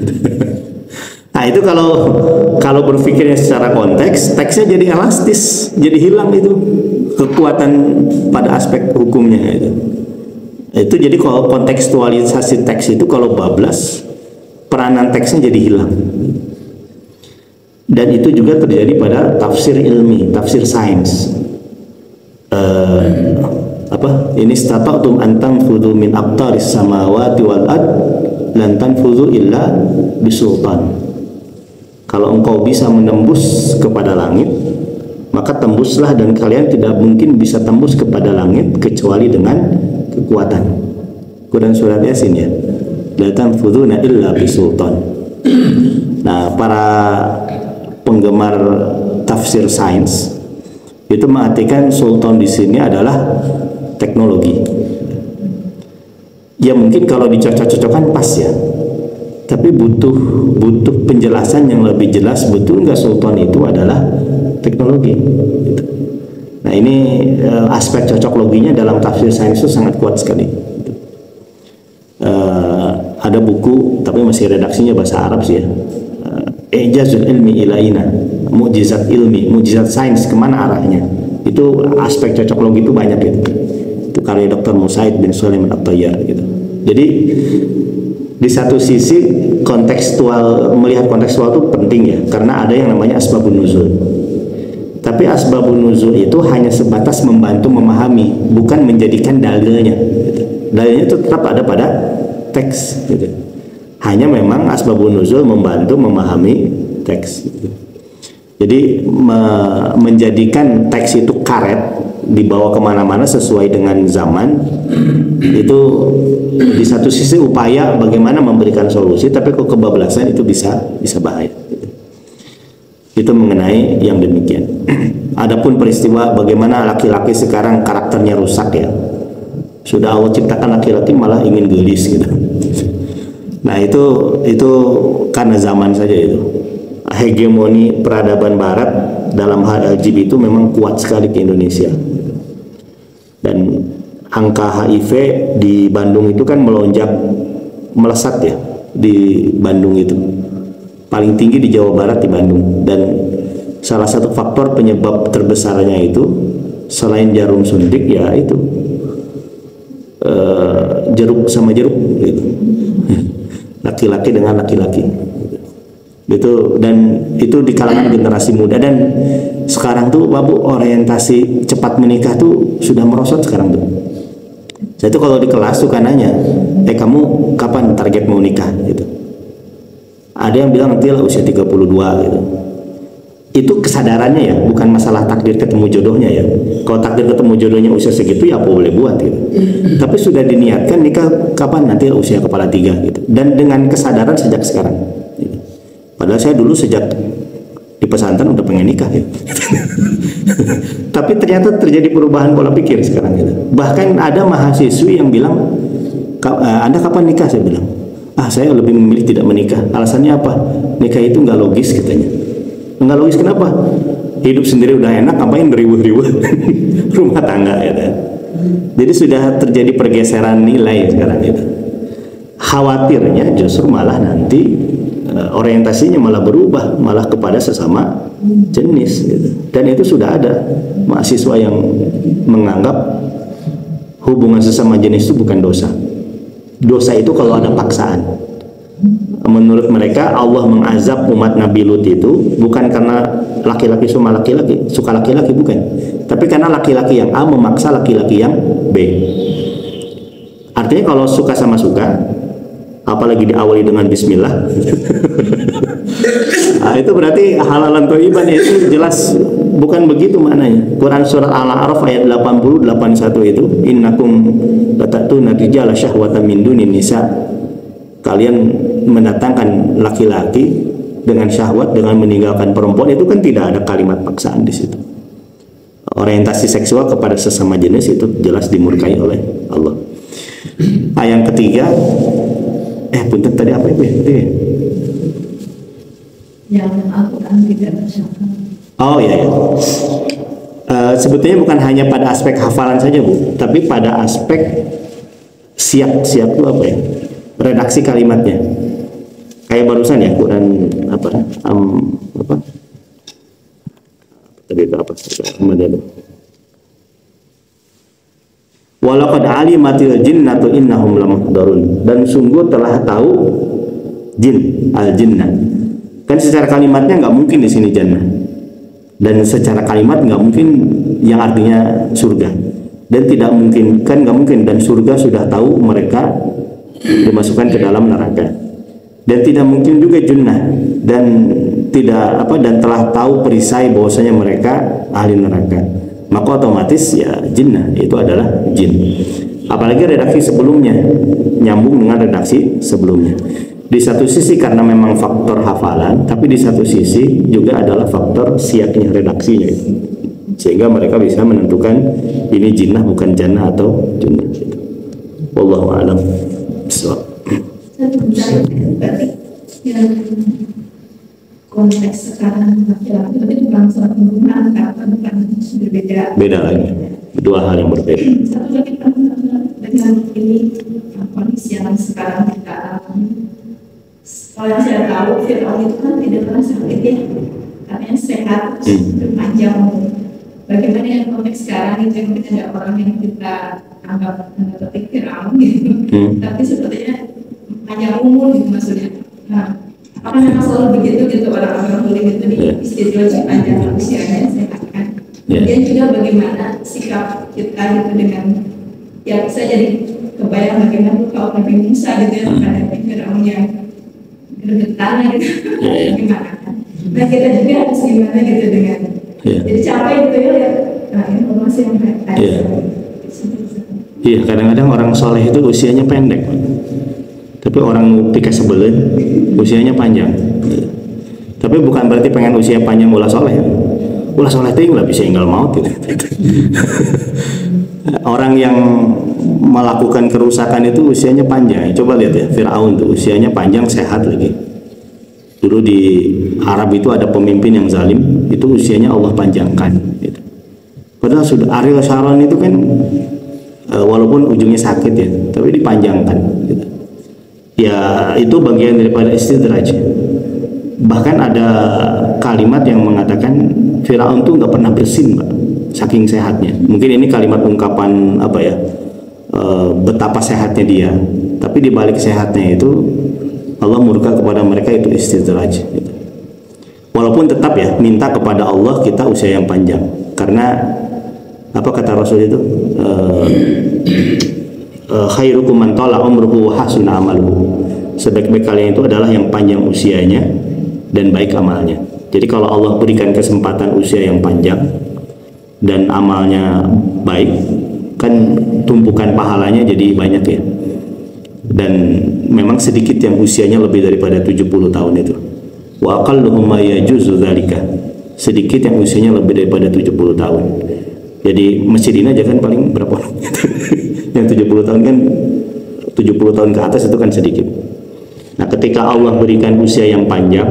Nah itu kalau berpikirnya secara konteks, teksnya jadi elastis, jadi hilang itu kekuatan pada aspek hukumnya itu. Itu jadi kalau kontekstualisasi teks itu kalau bablas, peranan teksnya jadi hilang. Dan itu juga terjadi pada tafsir ilmi, tafsir sains. Ini stata'tum an tanfudhu min aqtaris samawati wal ard lan tanfudhu illa bisultan. Kalau engkau bisa menembus kepada langit, maka tembuslah, dan kalian tidak mungkin bisa tembus kepada langit kecuali dengan kekuatan. Quran surat Yasin ya. La tanfudhuna illa bisultan. Nah, para penggemar tafsir sains itu mengartikan sultan di sini adalah teknologi. Ya mungkin kalau dicocok-cocokkan pas ya, tapi butuh penjelasan yang lebih jelas. Betul nggak sultan itu adalah teknologi gitu. Nah ini aspek cocok loginya dalam tafsir sains itu sangat kuat sekali gitu. Ada buku tapi masih redaksinya bahasa Arab sih ya, Ijazul ilmi ilaina, mukjizat ilmi, mukjizat sains, kemana arahnya. Itu aspek cocok logi itu banyak gitu. Itu karya Dr. Musaid bin Sulaiman At-Tayyar gitu. Jadi di satu sisi kontekstual, melihat kontekstual itu penting ya, karena ada yang namanya asbabun nuzul. Tapi asbabun nuzul itu hanya sebatas membantu memahami, bukan menjadikan dalilnya gitu. Dalilnya itu tetap ada pada teks gitu. Hanya memang asbabun nuzul membantu memahami teks gitu. Jadi menjadikan teks itu karet, dibawa kemana-mana sesuai dengan zaman, itu di satu sisi upaya bagaimana memberikan solusi, tapi kok kebablasan itu bisa bahaya gitu. Itu mengenai yang demikian. Adapun peristiwa bagaimana laki-laki sekarang karakternya rusak ya, sudah Allah ciptakan laki-laki malah ingin gelis gitu. Nah itu karena zaman saja itu. Hegemoni peradaban barat dalam hal LGBT itu memang kuat sekali ke Indonesia. Dan angka HIV di Bandung itu kan melesat ya, di Bandung itu paling tinggi di Jawa Barat di Bandung. Dan salah satu faktor penyebab terbesarnya itu selain jarum suntik ya itu jeruk sama jeruk gitu. Laki-laki dengan laki-laki gitu. Dan itu di kalangan generasi muda. Dan sekarang tuh Babu, orientasi cepat menikah tuh sudah merosot sekarang tuh. Saya tuh kalau di kelas suka nanya, kamu kapan target mau nikah gitu. Ada yang bilang nanti lah usia 32 gitu. Itu kesadarannya ya, bukan masalah takdir ketemu jodohnya ya. Kalau takdir ketemu jodohnya usia segitu ya apa boleh buat gitu. Tapi sudah diniatkan nikah kapan, nanti usia kepala 3 gitu. Dan dengan kesadaran sejak sekarang gitu. Padahal saya dulu sejak di pesantren udah pengen nikah gitu. Tapi ternyata terjadi perubahan pola pikir sekarang gitu. Bahkan ada mahasiswi yang bilang, Anda kapan nikah? Saya bilang, saya lebih memilih tidak menikah. Alasannya apa? Nikah itu nggak logis katanya. Nggak logis kenapa? Hidup sendiri udah enak, ngapain beribut-ribut rumah tangga ya. Jadi sudah terjadi pergeseran nilai sekarang itu. Khawatirnya justru malah nanti orientasinya malah berubah, malah kepada sesama jenis gitu. Dan itu sudah ada mahasiswa yang menganggap hubungan sesama jenis itu bukan dosa. Dosa itu kalau ada paksaan. Menurut mereka Allah mengazab umat Nabi Lut itu bukan karena laki-laki sama laki-laki, suka laki-laki bukan, tapi karena laki-laki yang A memaksa laki-laki yang B. Artinya kalau suka sama suka, apalagi diawali dengan bismillah, nah, itu berarti halalan thayyiban, itu jelas bukan begitu maknanya. Quran surat Al-A'raf ayat 80-81 itu, innakum latatuna rijala syahwatan min dunin nisa, kalian mendatangkan laki-laki dengan syahwat, dengan meninggalkan perempuan. Itu kan tidak ada kalimat paksaan di situ. Orientasi seksual kepada sesama jenis itu jelas dimurkai oleh Allah. Yang ketiga, punten tadi apa itu ya? Yang Al-Quran tidak bersyarat. Oh iya ya. Sebetulnya bukan hanya pada aspek hafalan saja Bu, tapi pada aspek siap itu apa ya? Redaksi kalimatnya. Kayak barusan ya Quran apa tadi itu apa? Walaqad alimatil jinnatu innahum lamuhdharun. Dan sungguh telah tahu jin, al-jinnah. Kan secara kalimatnya nggak mungkin di sini jannah. Dan secara kalimat nggak mungkin yang artinya surga. Dan tidak mungkin, kan nggak mungkin, dan surga sudah tahu mereka dimasukkan ke dalam neraka. Dan tidak mungkin juga junnah, dan dan telah tahu perisai bahwasanya mereka ahli neraka. Maka otomatis ya jinnah itu adalah jin. Apalagi redaksi sebelumnya nyambung dengan redaksi sebelumnya. Di satu sisi karena memang faktor hafalan, tapi di satu sisi juga adalah faktor siapnya redaksinya itu. Sehingga mereka bisa menentukan ini jinnah bukan jannah atau junnah gitu. Wallahu a'lam. konteks sekarang laki-laki itu bukan soal pembunuhan atau bukan berbeda. Beda lagi, dua hal yang berbeda. Satu lagi dengan ini kondisi yang sekarang kita alami. Kalau yang saya tahu Fir'aun itu kan tidak pernah sakit ya, katanya sehat, berpanjang. Bagaimana yang konteks sekarang itu yang mungkin ada orang yang kita anggap petik Fir'aun gitu, tapi sepertinya panjang umur gitu maksudnya. Nah, apakah memang selalu begitu gitu orang-orang mulim itu di istilah panjang usianya sehat kan? Kemudian juga bagaimana sikap kita gitu dengan ya saya jadi kebayang bagaimana kaum Nabi Musa gitu ya menghadapi Fir'aun yang gergetan gitu, gimana? Nah kita juga harus gimana gitu dengan jadi capek gitu ya, nah informasi yang baik. Iya, kadang-kadang orang soleh itu usianya pendek, tapi orang pika sebelen usianya panjang. Tapi bukan berarti pengen usia panjang ulah soleh. Ulah soleh itu nggak bisa tinggal maut gitu. Orang yang melakukan kerusakan itu usianya panjang. Coba lihat ya, Fir'aun itu usianya panjang, sehat lagi. Dulu di Arab itu ada pemimpin yang zalim, itu usianya Allah panjangkan gitu. Padahal sudah Ariel Sharon itu kan walaupun ujungnya sakit ya, tapi dipanjangkan gitu. Ya itu bagian daripada istidraj. Bahkan ada kalimat yang mengatakan Firaun tuh nggak pernah bersin, Pak, saking sehatnya. Mungkin ini kalimat ungkapan apa ya, betapa sehatnya dia. Tapi di balik sehatnya itu Allah murka kepada mereka, itu istidraj gitu. Walaupun tetap ya minta kepada Allah kita usia yang panjang, karena apa kata Rasul itu, khairukum man tala umruhu wa hasuna amaluhu. Sebaik-baik kalian itu adalah yang panjang usianya dan baik amalnya. Jadi kalau Allah berikan kesempatan usia yang panjang dan amalnya baik, kan tumpukan pahalanya jadi banyak ya. Dan memang sedikit yang usianya lebih daripada 70 tahun itu. Wa aqalluhum ma yajuzu dzalika. Sedikit yang usianya lebih daripada 70 tahun. Jadi masjid ini aja kan paling berapa orang? Yang 70 tahun kan, 70 tahun ke atas itu kan sedikit. Nah, ketika Allah berikan usia yang panjang,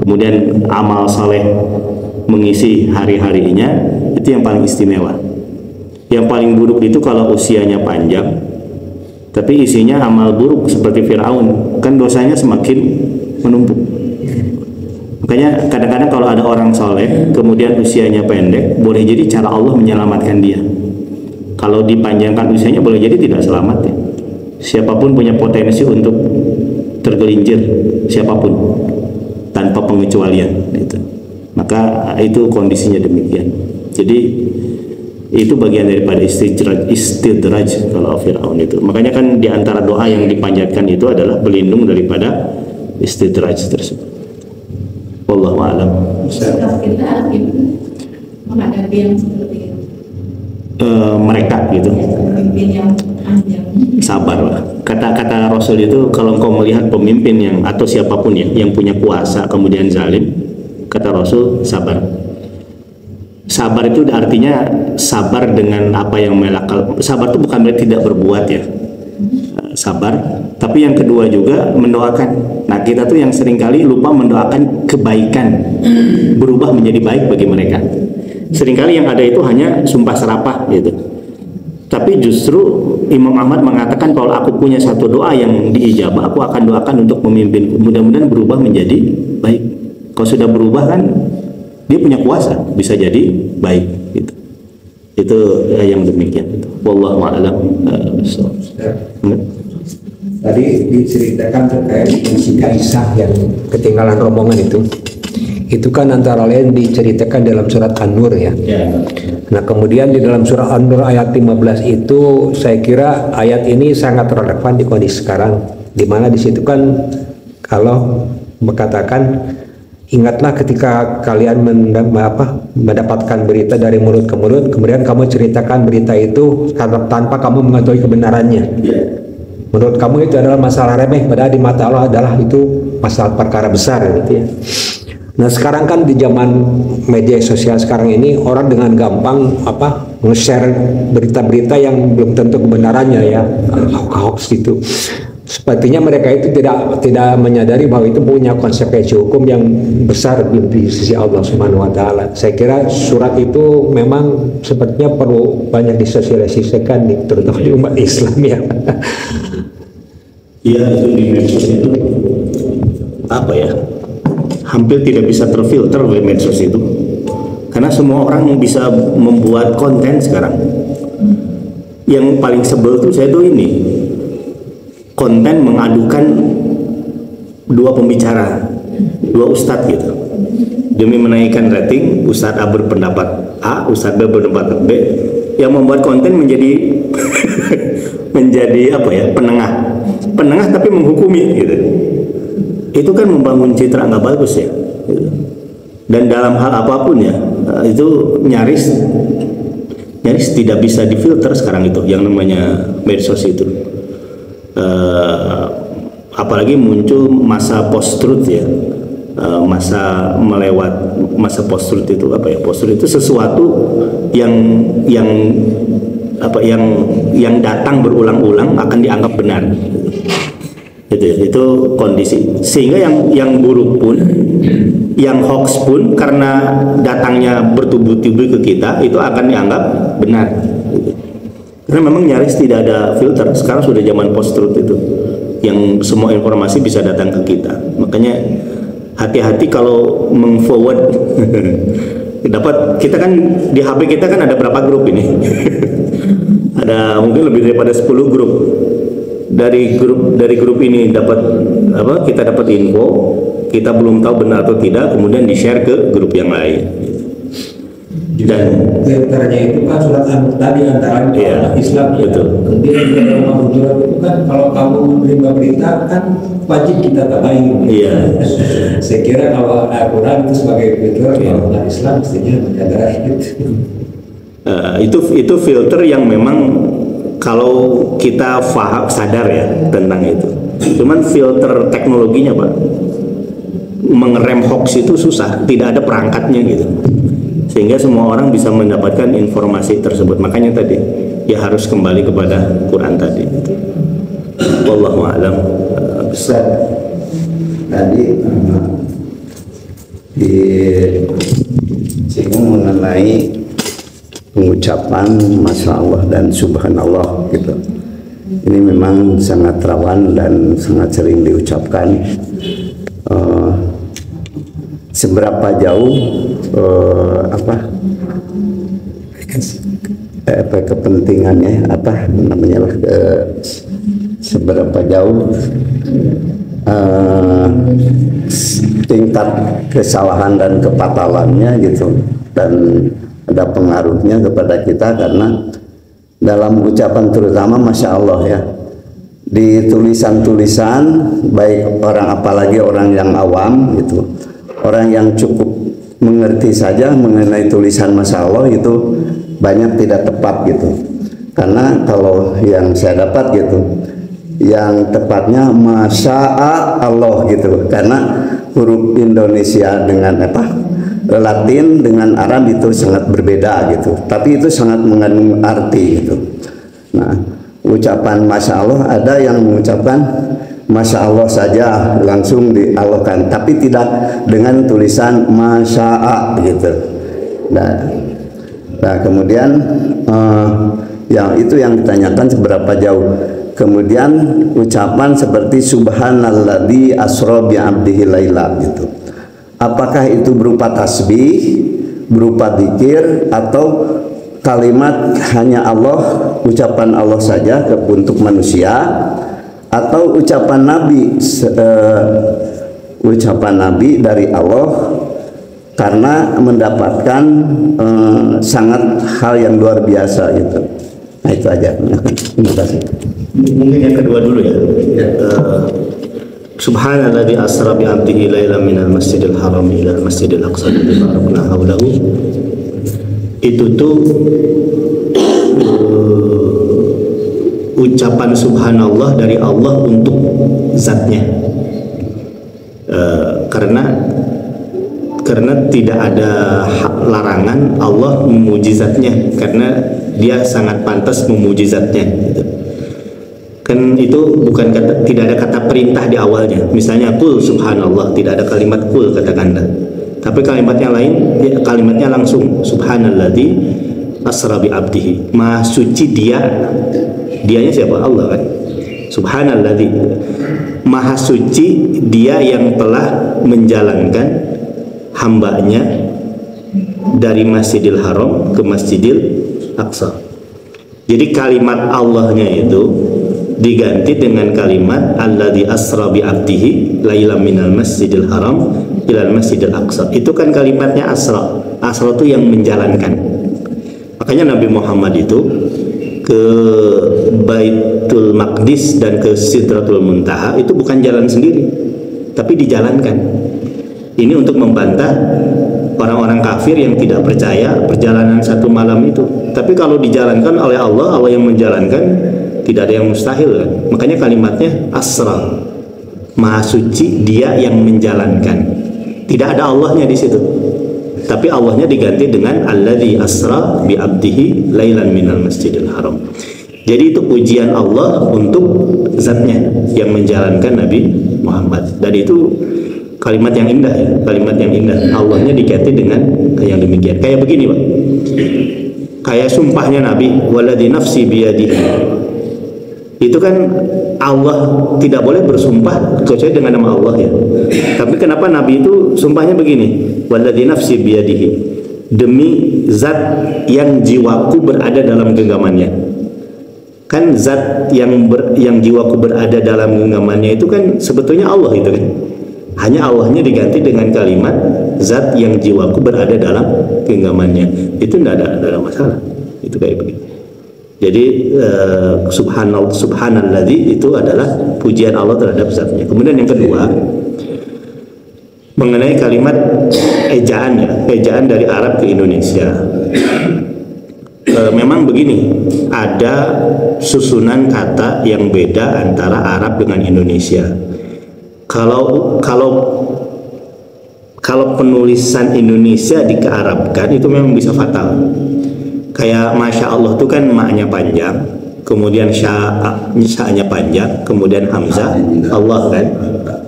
kemudian amal saleh mengisi hari-harinya, itu yang paling istimewa. Yang paling buruk itu kalau usianya panjang tapi isinya amal buruk seperti Fir'aun, kan dosanya semakin menumpuk. Makanya kadang-kadang kalau ada orang soleh kemudian usianya pendek, boleh jadi cara Allah menyelamatkan dia. Kalau dipanjangkan usianya boleh jadi tidak selamat ya. Siapapun punya potensi untuk tergelincir, siapapun, tanpa pengecualian gitu. Maka itu kondisinya demikian. Jadi itu bagian daripada istidraj kalau Fir'aun itu. Makanya kan diantara doa yang dipanjatkan itu adalah berlindung daripada istidraj tersebut. Wallahu a'lam. Kita menghadapi yang seperti itu. Mereka gitu. Pemimpin yang panjang. Sabar lah. Kata-kata Rasul itu, kalau engkau melihat pemimpin yang atau siapapun ya yang punya kuasa kemudian zalim, kata Rasul sabar. Sabar itu artinya sabar dengan apa yang melakal. Sabar itu bukan berarti tidak berbuat ya. Sabar, tapi yang kedua juga mendoakan. Nah, kita tuh yang seringkali lupa mendoakan kebaikan berubah menjadi baik bagi mereka. Seringkali yang ada itu hanya sumpah serapah gitu. Tapi justru Imam Ahmad mengatakan kalau aku punya satu doa yang diijabah, aku akan doakan untuk pemimpinku. Mudah-mudahan berubah menjadi baik. Kalau sudah berubah kan dia punya kuasa, bisa jadi baik gitu. Itu yang demikian gitu. Wallahu a'lam. Tadi diceritakan terkait si Aisyah yang ketinggalan rombongan itu kan antara lain diceritakan dalam surat An-Nur ya. Nah kemudian di dalam surat An-Nur ayat 15 itu saya kira ayat ini sangat relevan di kondisi sekarang, di mana di situ kan kalau mengatakan ingatlah ketika kalian mendapatkan berita dari mulut ke mulut, kemudian kamu ceritakan berita itu tanpa kamu mengetahui kebenarannya. Menurut kamu itu adalah masalah remeh, padahal di mata Allah adalah itu masalah perkara besar gitu ya. Nah sekarang kan di zaman media sosial sekarang ini orang dengan gampang nge-share berita-berita yang belum tentu kebenarannya ya, hoax gitu. sepertinya mereka itu tidak menyadari bahwa itu punya konsekuensi hukum yang besar di sisi Allah Subhanahu wa taala. Saya kira surat itu memang sepertinya perlu banyak disosialisasikan nih, terutama di umat Islam ya. Iya, itu di medsos itu apa ya? Hampir tidak bisa terfilter oleh medsos itu. Karena semua orang bisa membuat konten sekarang. Yang paling sebel tuh saya tuh ini konten mengadukan dua pembicara, dua ustadz gitu, demi menaikkan rating. Ustadz A berpendapat A, Ustadz B berpendapat B, yang membuat konten menjadi menjadi apa ya, penengah tapi menghukumi gitu. Itu kan membangun citra nggak bagus ya. Dan dalam hal apapun ya, itu nyaris tidak bisa difilter sekarang itu yang namanya medsos itu. Apalagi muncul masa post truth ya, masa post truth itu apa ya? Post truth itu sesuatu yang datang berulang-ulang akan dianggap benar. Itu kondisi, sehingga yang buruk pun, yang hoax pun, karena datangnya bertubi-tubi ke kita, itu akan dianggap benar. Karena memang nyaris tidak ada filter. Sekarang sudah zaman post truth itu, yang semua informasi bisa datang ke kita. Makanya hati-hati kalau meng-forward. Kita kan di HP kita kan ada berapa grup ini? Ada mungkin lebih daripada 10 grup. Dari grup ini kita dapat info, kita belum tahu benar atau tidak, kemudian di-share ke grup yang lain. Dan filternya itu kan surat An-Nur tadi antara Islam ya. Betul. Kemudian juga dalam Hujurat itu kan kalau kamu menerima berita kan wajib kita tabain. Iya. Saya kira kalau Al-Quran itu sebagai filter, kalau umat Islam mestinya menyadari itu filter yang memang kalau kita sadar ya tentang itu. Cuman filter teknologinya Pak, mengerem hoax itu susah, tidak ada perangkatnya gitu, sehingga semua orang bisa mendapatkan informasi tersebut. Makanya tadi ya harus kembali kepada Quran tadi. Wallahu a'lam. Ustaz, tadi disinggung mengenai pengucapan Masya Allah dan Subhanallah gitu. Ini memang sangat rawan dan sangat sering diucapkan. Seberapa jauh kepentingannya, seberapa jauh tingkat kesalahan dan kepatalannya gitu, dan ada pengaruhnya kepada kita. Karena dalam ucapan terutama Masya Allah ya, di tulisan-tulisan baik orang, apalagi orang yang awam gitu, orang yang cukup mengerti saja mengenai tulisan Masya Allah itu banyak tidak tepat gitu. Karena kalau yang saya dapat gitu, yang tepatnya Masya Allah gitu, karena huruf Indonesia dengan Latin dengan Arab itu sangat berbeda gitu, tapi itu sangat mengandung arti gitu. Nah, ucapan Masya Allah, ada yang mengucapkan Masya Allah saja langsung diallohkan, tapi tidak dengan tulisan Masya Allah gitu. Nah kemudian yang itu yang ditanyakan seberapa jauh. Kemudian ucapan seperti Subhanalladzi asra bi 'abdihi laila gitu. Apakah itu berupa tasbih, berupa zikir, atau kalimat hanya Allah, ucapan Allah saja untuk manusia, atau ucapan Nabi dari Allah karena mendapatkan sangat hal yang luar biasa gitu. Nah itu aja. Terima kasih. Mungkin yang kedua dulu ya. Subhanalladzi asra bi 'abdihi lailan minal masjidil haram ila masjidil aqsa alladzi barakna haulahu. Itu tuh ucapan subhanallah dari Allah untuk zatnya. Karena tidak ada larangan Allah memuji zatnya, karena dia sangat pantas memuji zatnya gitu. Kan itu bukan kata, tidak ada kata perintah di awalnya. Misalnya kul subhanallah, tidak ada kalimat kul katakanlah. Tapi kalimatnya lain, ya, kalimatnya langsung subhanalladzi asra bi abdihi. Maha suci dia. Dianya siapa? Allah kan. Subhanalladzi, maha suci dia yang telah menjalankan hambanya dari Masjidil Haram ke Masjidil Aqsa. Jadi kalimat Allahnya itu diganti dengan kalimat alladzi asra bi abdihi lailan minal masjidil haram ilal masjidil aqsa. Itu kan kalimatnya asra. Asra itu yang menjalankan. Makanya Nabi Muhammad itu ke Baitul Maqdis dan ke Sidratul Muntaha itu bukan jalan sendiri, tapi dijalankan. Ini untuk membantah orang-orang kafir yang tidak percaya perjalanan satu malam itu. Tapi kalau dijalankan oleh Allah, Allah yang menjalankan, tidak ada yang mustahil kan? Makanya kalimatnya asra, maha suci dia yang menjalankan. Tidak ada Allahnya di situ, tapi Allahnya diganti dengan alladzi asra bi abdihi lailan minal masjidil haram. Jadi itu pujian Allah untuk zatnya yang menjalankan Nabi Muhammad. Dan itu kalimat yang indah ya, kalimat yang indah. Allahnya diganti dengan yang demikian. Kayak begini Pak, kayak sumpahnya Nabi, waladzi nafsi biyadihi. Itu kan Allah tidak boleh bersumpah kecuali dengan nama Allah ya. Tapi kenapa Nabi itu sumpahnya begini, waladzi nafsi biyadihi, demi zat yang jiwaku berada dalam genggamannya. Kan zat yang jiwaku berada dalam genggamannya itu kan sebetulnya Allah itu kan. Hanya Allahnya diganti dengan kalimat zat yang jiwaku berada dalam genggamannya. Itu tidak ada masalah. Itu kayak begitu. Jadi subhanalladzi itu adalah pujian Allah terhadap zatnya. Kemudian yang kedua, mengenai kalimat ejaan ya, ejaan dari Arab ke Indonesia. Memang begini, ada susunan kata yang beda antara Arab dengan Indonesia. Kalau penulisan Indonesia dikearabkan itu memang bisa fatal. Kayak Masya Allah itu kan maknya panjang, kemudian sya-nya panjang, kemudian hamzah Allah kan,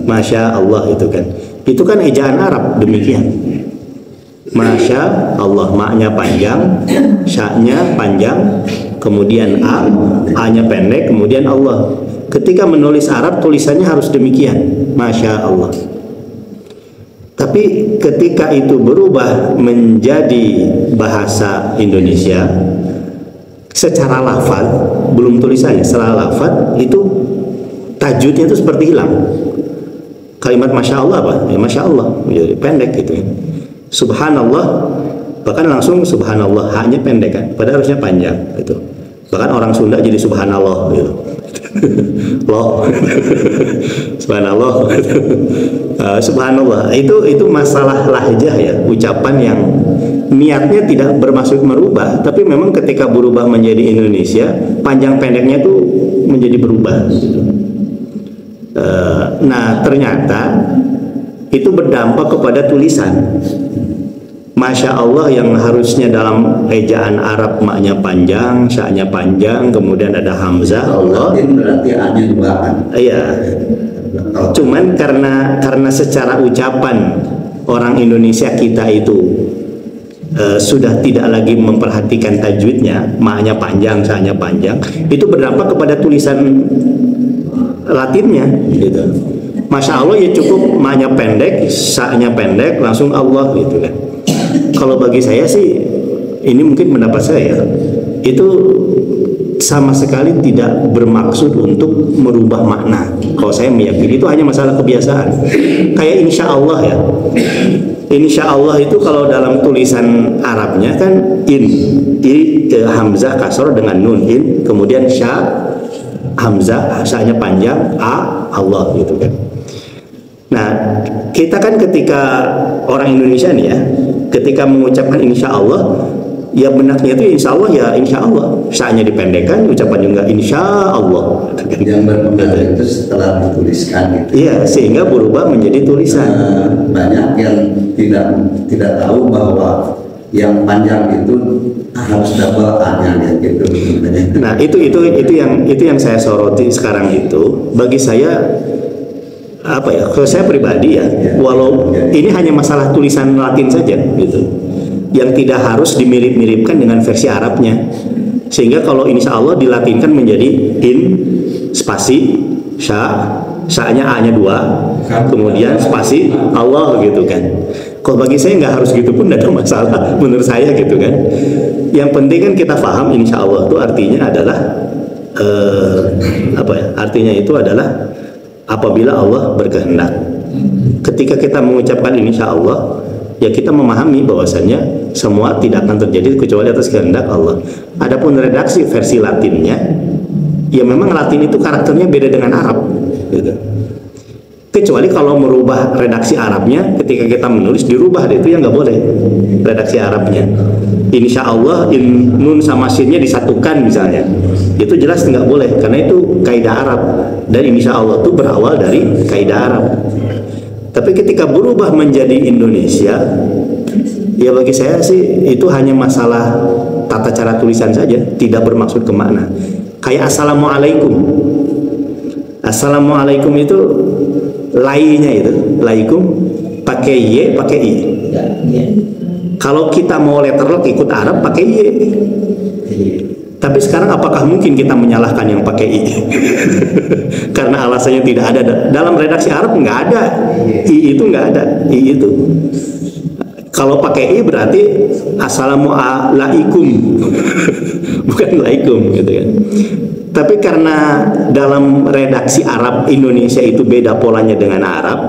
Masya Allah itu kan ejaan Arab demikian. Masya Allah, maknya panjang, sya-nya panjang, kemudian a-nya pendek, kemudian Allah. Ketika menulis Arab tulisannya harus demikian, Masya Allah. Tapi ketika itu berubah menjadi bahasa Indonesia, secara lafaz, belum tulisannya, secara lafaz itu tajwidnya itu seperti hilang. Kalimat Masya Allah apa? Ya Masya Allah, jadi pendek gitu ya. Subhanallah, bahkan langsung Subhanallah, hanya pendek kan, padahal harusnya panjang gitu. Bahkan orang Sunda jadi Subhanallah gitu. Loh, Subhanallah, Subhanallah. Itu masalah lahjah ya, ucapan yang niatnya tidak bermaksud merubah, tapi memang ketika berubah menjadi Indonesia, panjang pendeknya itu menjadi berubah. Nah ternyata itu berdampak kepada tulisan. Masya Allah yang harusnya dalam ejaan Arab maknya panjang, sya-nya panjang, kemudian ada hamzah Allah. Berarti hanya dua kan? Iya. Cuman karena secara ucapan orang Indonesia kita itu sudah tidak lagi memperhatikan tajwidnya, maknya panjang, sya-nya panjang, itu berdampak kepada tulisan Latinnya gitu. Masya Allah ya cukup maknya pendek, sya-nya pendek, langsung Allah gitu kan. Kalau bagi saya sih, ini mungkin pendapat saya, itu sama sekali tidak bermaksud untuk merubah makna. Kalau saya meyakini itu hanya masalah kebiasaan. Kayak insya Allah ya. Insya Allah itu kalau dalam tulisan Arabnya kan hamzah kasroh dengan nun in, kemudian sya hamzah, sya-nya panjang, Allah gitu kan. Nah, kita kan ketika orang Indonesia nih ya, ketika mengucapkan insya Allah, ya benaknya itu insya Allah ya insya Allah, sya-nya dipendekkan, ucapan juga insya Allah. Yang berpengaruh itu setelah dituliskan gitu. Iya, sehingga berubah menjadi tulisan. Banyak yang tidak tahu bahwa yang panjang itu harus double A-nya gitu. Nah, itu yang saya soroti sekarang itu. Bagi saya apa ya? Kalau saya pribadi ya, walau ini hanya masalah tulisan Latin saja gitu. Yang tidak harus dimirip-miripkan dengan versi Arabnya. Sehingga kalau insya Allah dilatinkan menjadi in spasi sya-nya A-nya 2, kemudian spasi Allah gitu kan. Kalau bagi saya nggak harus gitu pun tidak ada masalah menurut saya gitu kan. Yang penting kan kita paham insya Allah itu artinya adalah apa ya? Artinya itu adalah apabila Allah berkehendak. Ketika kita mengucapkan insya Allah, ya kita memahami bahwasannya semua tidak akan terjadi kecuali atas kehendak Allah. Adapun redaksi versi Latinnya, ya memang Latin itu karakternya beda dengan Arab gitu. Kecuali kalau merubah redaksi Arabnya, ketika kita menulis dirubah, itu yang nggak boleh redaksi Arabnya. Insya Allah nun sama sinnya disatukan misalnya, itu jelas nggak boleh karena itu kaidah Arab, dan insya Allah itu berawal dari kaidah Arab. Tapi ketika berubah menjadi Indonesia, ya bagi saya sih itu hanya masalah tata cara tulisan saja, tidak bermaksud ke makna. Kayak assalamualaikum. Assalamualaikum itu lainya itu, laikum pakai y, pakai i. Kalau kita mau letterlock ikut Arab pakai y. Tapi sekarang apakah mungkin kita menyalahkan yang pakai i? Karena alasannya tidak ada dalam redaksi Arab, nggak ada i, itu nggak ada i itu. Kalau pakai i berarti assalamualaikum, bukan laikum gitu kan. Tapi karena dalam redaksi Arab Indonesia itu beda polanya dengan Arab,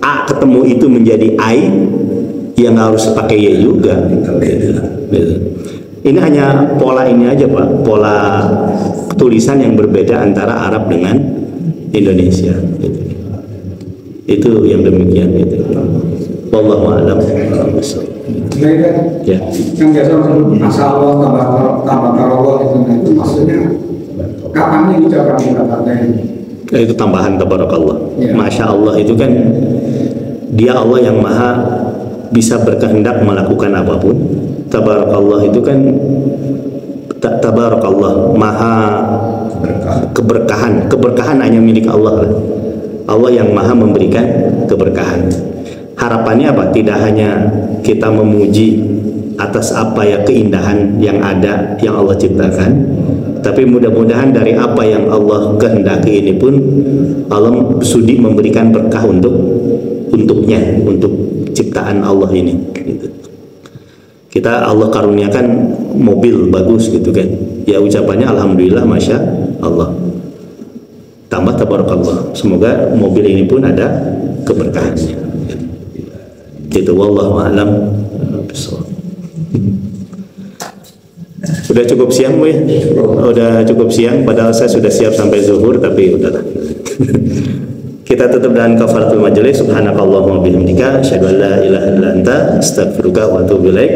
a ketemu itu menjadi ai, yang harus pakai y juga. Ini hanya pola ini aja Pak, pola tulisan yang berbeda antara Arab dengan Indonesia. Itu yang demikian itu. Wallahu a'lam. Ya. Yang biasa masya Allah tambah Allah itu maksudnya kapan diucapkan kata-kata ini? Itu tambahan tabarakallah. Ya. Masya Allah itu kan dia Allah yang maha bisa berkehendak melakukan apapun. Tabarakallah itu kan tabarakallah maha keberkahan hanya milik Allah lah. Allah yang maha memberikan keberkahan. Harapannya apa? Tidak hanya kita memuji atas apa ya keindahan yang ada yang Allah ciptakan, tapi mudah-mudahan dari apa yang Allah kehendaki ini pun Allah sudi memberikan berkah untuknya, untuk ciptaan Allah ini gitu. Kita Allah karuniakan mobil bagus gitu kan, ya ucapannya alhamdulillah masya Allah, tambah tabarakallah, semoga mobil ini pun ada keberkahannya gitu. Wallahu a'lam. Udah cukup siang Bu ya? Udah cukup siang, padahal saya sudah siap sampai zuhur, tapi udahlah. Kita tutup dengan kafaratul majelis. Subhanakallahumma bihamdika asyhadu an la ilaha illa anta astaghfiruka wa atubu ilaik.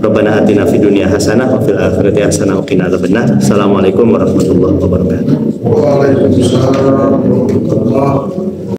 Rabbana atina fid dunya hasanah wa fil akhirati hasanah wa qina adzabannar. Assalamualaikum warahmatullahi wabarakatuh. Waalaikumsalam warahmatullahi wabarakatuh.